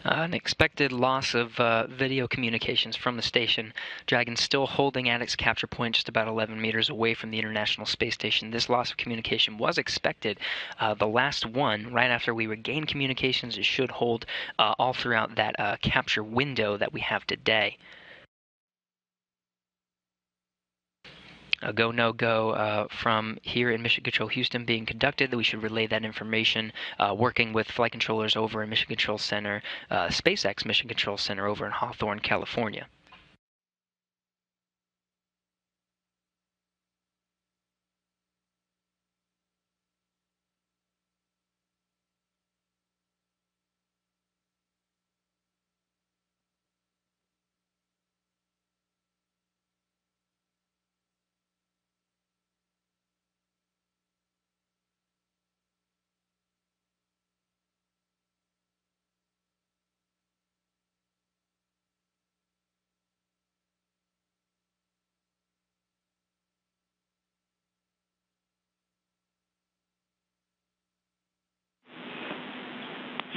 [SPEAKER 1] An expected loss of video communications from the station. Dragon still holding at its capture point just about 11 meters away from the International Space Station. This loss of communication was expected. The last one, right after we regain communications, it should hold all throughout that capture window that we have today. A go, no go from here in Mission Control Houston being conducted. We should relay that information working with flight controllers over in Mission Control Center, SpaceX Mission Control Center over in Hawthorne, California.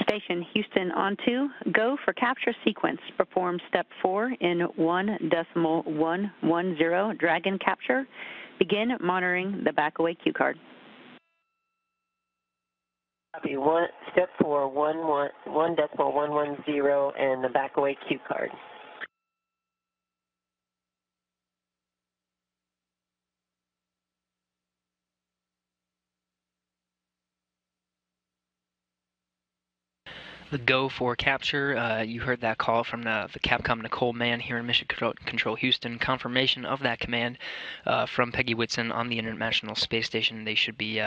[SPEAKER 3] Station Houston on 2, go for capture sequence. Perform step 4 in 1.110 Dragon capture. Begin monitoring the back-away cue card.
[SPEAKER 2] Copy. Step 4, 1.110, and the back-away cue card.
[SPEAKER 1] The go for capture. You heard that call from the Capcom Nicole Mann here in Mission Control Houston. Confirmation of that command from Peggy Whitson on the International Space Station. They should be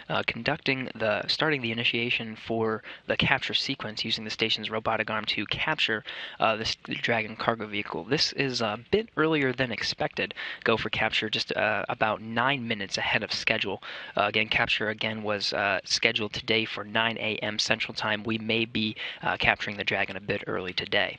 [SPEAKER 1] starting the initiation for the capture sequence using the station's robotic arm to capture the Dragon cargo vehicle. This is a bit earlier than expected. Go for capture just about 9 minutes ahead of schedule. Again, capture again was scheduled today for 9 a.m. Central Time. We may be capturing the Dragon a bit early today.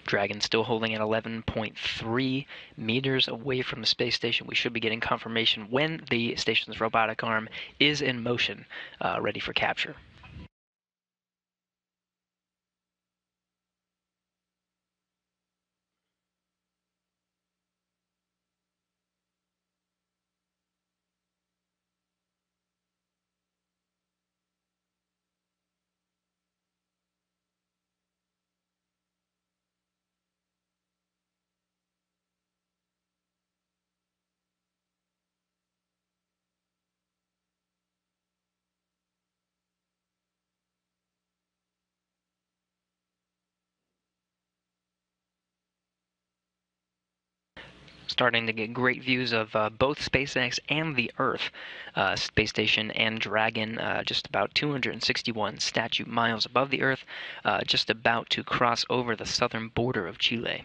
[SPEAKER 1] Dragon still holding at 11.3 meters away from the space station. We should be getting confirmation when the station's robotic arm is in motion, ready for capture. Starting to get great views of both SpaceX and the Earth space station and Dragon, just about 261 statute miles above the Earth, just about to cross over the southern border of Chile.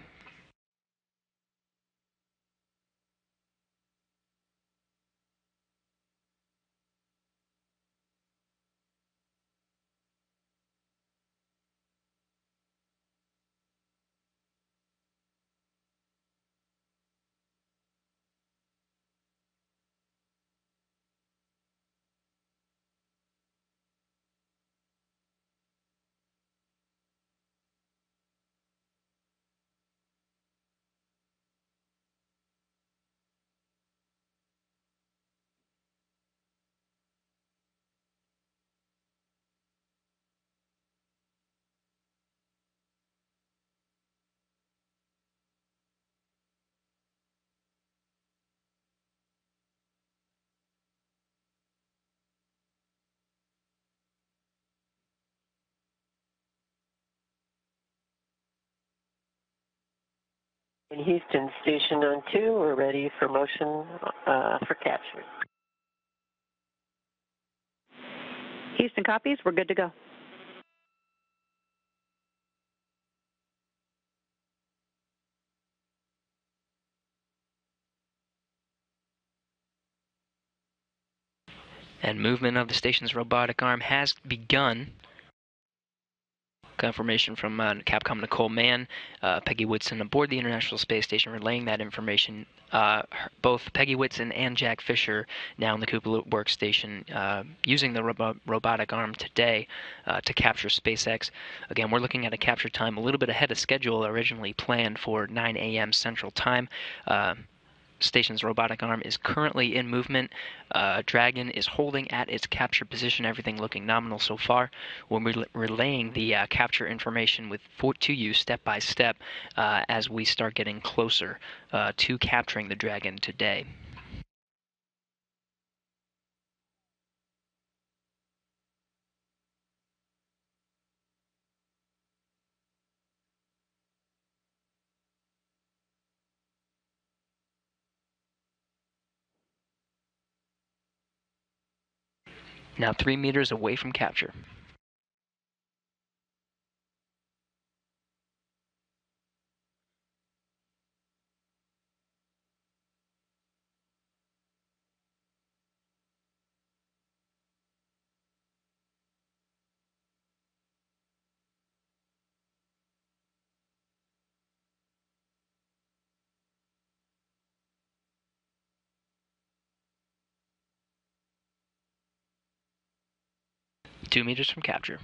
[SPEAKER 2] In Houston, station on 2, we're ready for motion for capture.
[SPEAKER 3] Houston copies. We're good to go.
[SPEAKER 1] And movement of the station's robotic arm has begun. Confirmation from Capcom Nicole Mann, Peggy Whitson aboard the International Space Station, relaying that information. Both Peggy Whitson and Jack Fisher now in the Cupola workstation using the robotic arm today to capture SpaceX. Again, we're looking at a capture time a little bit ahead of schedule, originally planned for 9 a.m. Central Time. Station's robotic arm is currently in movement. Dragon is holding at its capture position, everything looking nominal so far. We'll be relaying the capture information to you step by step as we start getting closer to capturing the Dragon today. Now 3 meters away from capture. Two meters from capture.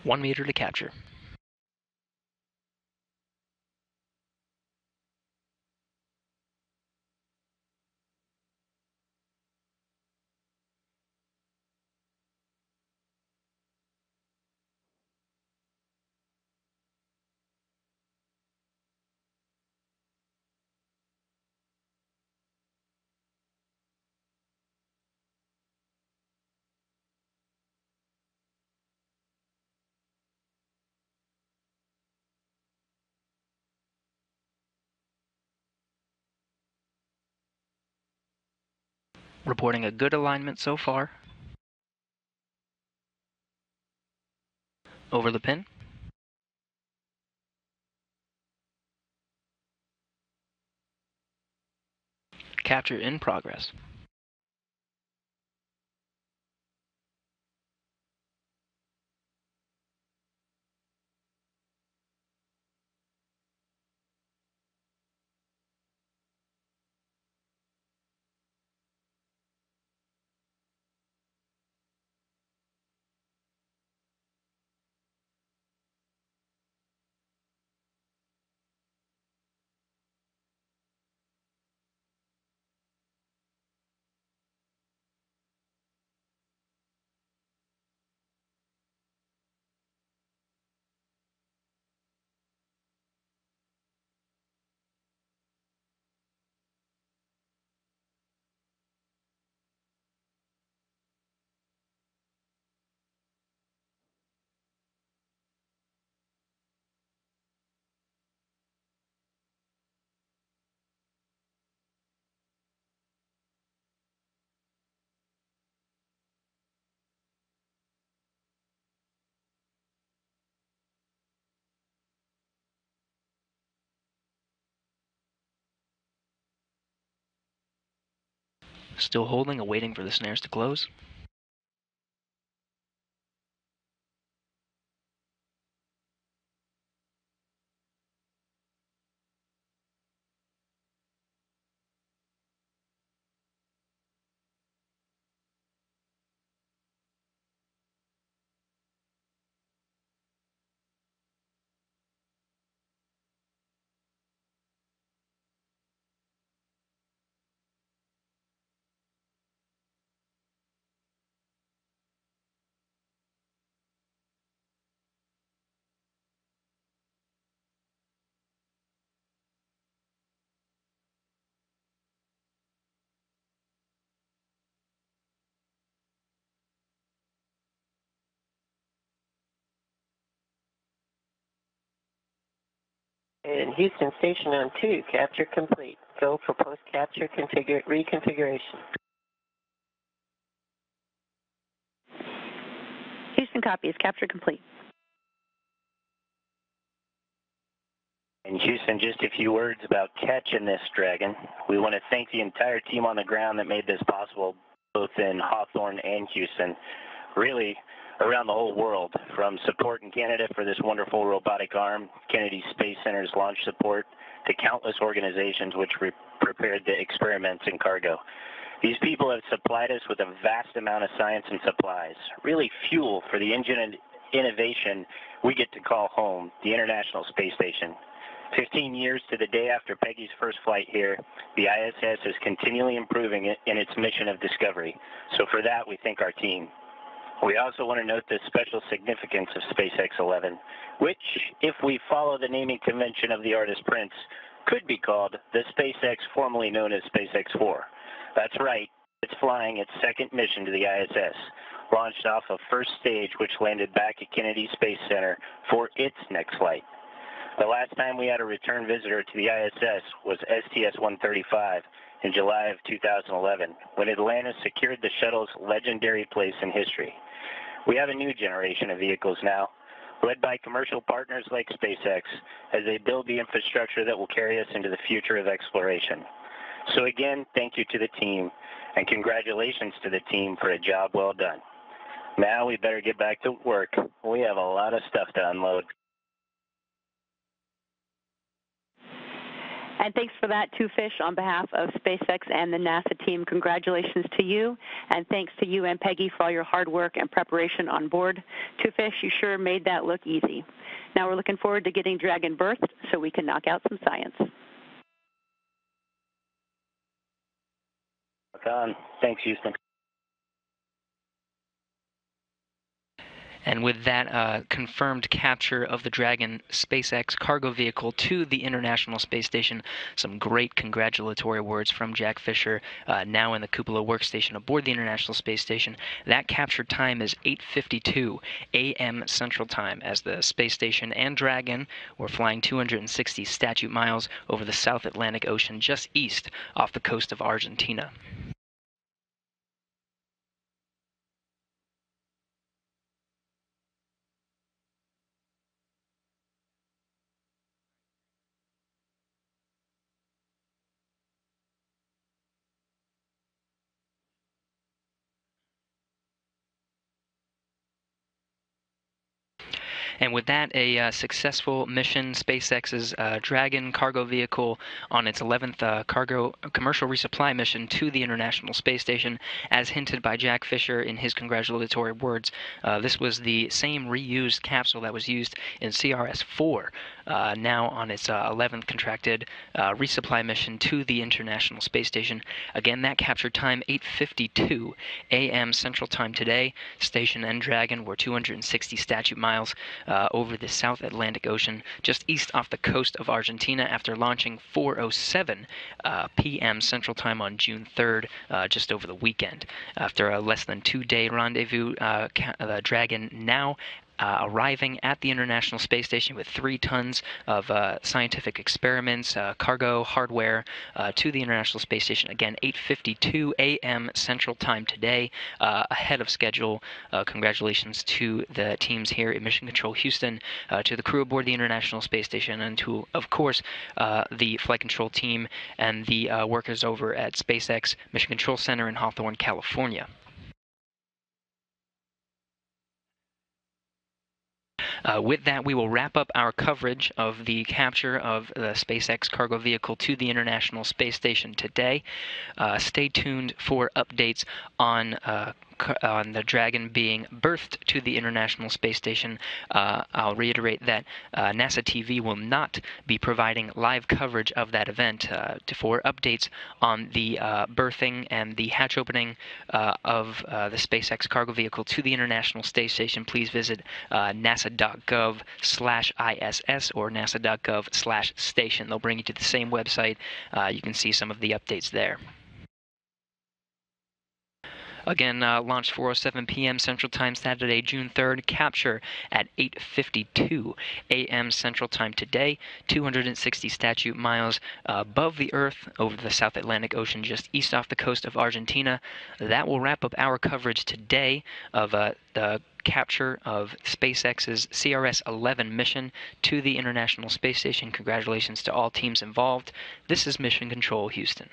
[SPEAKER 1] One meter to capture. Reporting a good alignment so far. Over the pin. Capture in progress. Still holding, awaiting for the snares to close.
[SPEAKER 2] And Houston Station on 2, capture complete. Go for post-capture reconfiguration.
[SPEAKER 3] Houston copies. Capture complete.
[SPEAKER 4] In Houston, just a few words about catching this Dragon. We want to thank the entire team on the ground that made this possible, both in Hawthorne and Houston, really around the whole world, from support in Canada for this wonderful robotic arm, Kennedy Space Center's launch support, to countless organizations which prepared the experiments in cargo. These people have supplied us with a vast amount of science and supplies, really fuel for the engine and innovation we get to call home, the International Space Station. 15 years to the day after Peggy's first flight here, the ISS is continually improving in its mission of discovery. So for that, we thank our team. We also want to note the special significance of SpaceX-11, which, if we follow the naming convention of the artist Prince, could be called the SpaceX formerly known as SpaceX-4. That's right, it's flying its second mission to the ISS, launched off of first stage, which landed back at Kennedy Space Center for its next flight. The last time we had a return visitor to the ISS was STS-135 in July of 2011, when Atlantis secured the shuttle's legendary place in history. We have a new generation of vehicles now, led by commercial partners like SpaceX, as they build the infrastructure that will carry us into the future of exploration. So again, thank you to the team, and congratulations to the team for a job well done. Now we better get back to work. We have a lot of stuff to unload.
[SPEAKER 3] And thanks for that, Two Fish, on behalf of SpaceX and the NASA team. Congratulations to you, and thanks to you and Peggy for all your hard work and preparation on board. Two Fish, you sure made that look easy. Now we're looking forward to getting Dragon birthed so we can knock out some science.
[SPEAKER 4] Thanks, Houston.
[SPEAKER 1] And with that confirmed capture of the Dragon SpaceX cargo vehicle to the International Space Station, some great congratulatory words from Jack Fisher, now in the cupola workstation aboard the International Space Station. That capture time is 8:52 a.m. Central Time, as the space station and Dragon were flying 260 statute miles over the South Atlantic Ocean just east off the coast of Argentina. And with that, a successful mission, SpaceX's Dragon cargo vehicle on its 11th cargo commercial resupply mission to the International Space Station, as hinted by Jack Fisher in his congratulatory words. This was the same reused capsule that was used in CRS-4, now on its 11th contracted resupply mission to the International Space Station. Again, that capture time 8:52 a.m. Central Time today. Station and Dragon were 260 statute miles over the South Atlantic Ocean, just east off the coast of Argentina, after launching 4:07 p.m. Central Time on June 3rd, just over the weekend. After a less than 2-day rendezvous, the Dragon now arriving at the International Space Station with 3 tons of scientific experiments, cargo, hardware to the International Space Station. Again, 8:52 a.m. Central Time today, ahead of schedule. Congratulations to the teams here at Mission Control Houston, to the crew aboard the International Space Station, and to, of course, the flight control team and the workers over at SpaceX Mission Control Center in Hawthorne, California. With that, we will wrap up our coverage of the capture of the SpaceX cargo vehicle to the International Space Station today. Stay tuned for updates on the Dragon being berthed to the International Space Station. I'll reiterate that NASA TV will not be providing live coverage of that event. For updates on the berthing and the hatch opening of the SpaceX cargo vehicle to the International Space Station, please visit nasa.gov/ISS or nasa.gov/station. They'll bring you to the same website. You can see some of the updates there. Again, launched 4:07 p.m. Central Time Saturday, June 3rd. Capture at 8:52 a.m. Central Time today. 260 statute miles above the Earth over the South Atlantic Ocean just east off the coast of Argentina. That will wrap up our coverage today of the capture of SpaceX's CRS-11 mission to the International Space Station. Congratulations to all teams involved. This is Mission Control, Houston.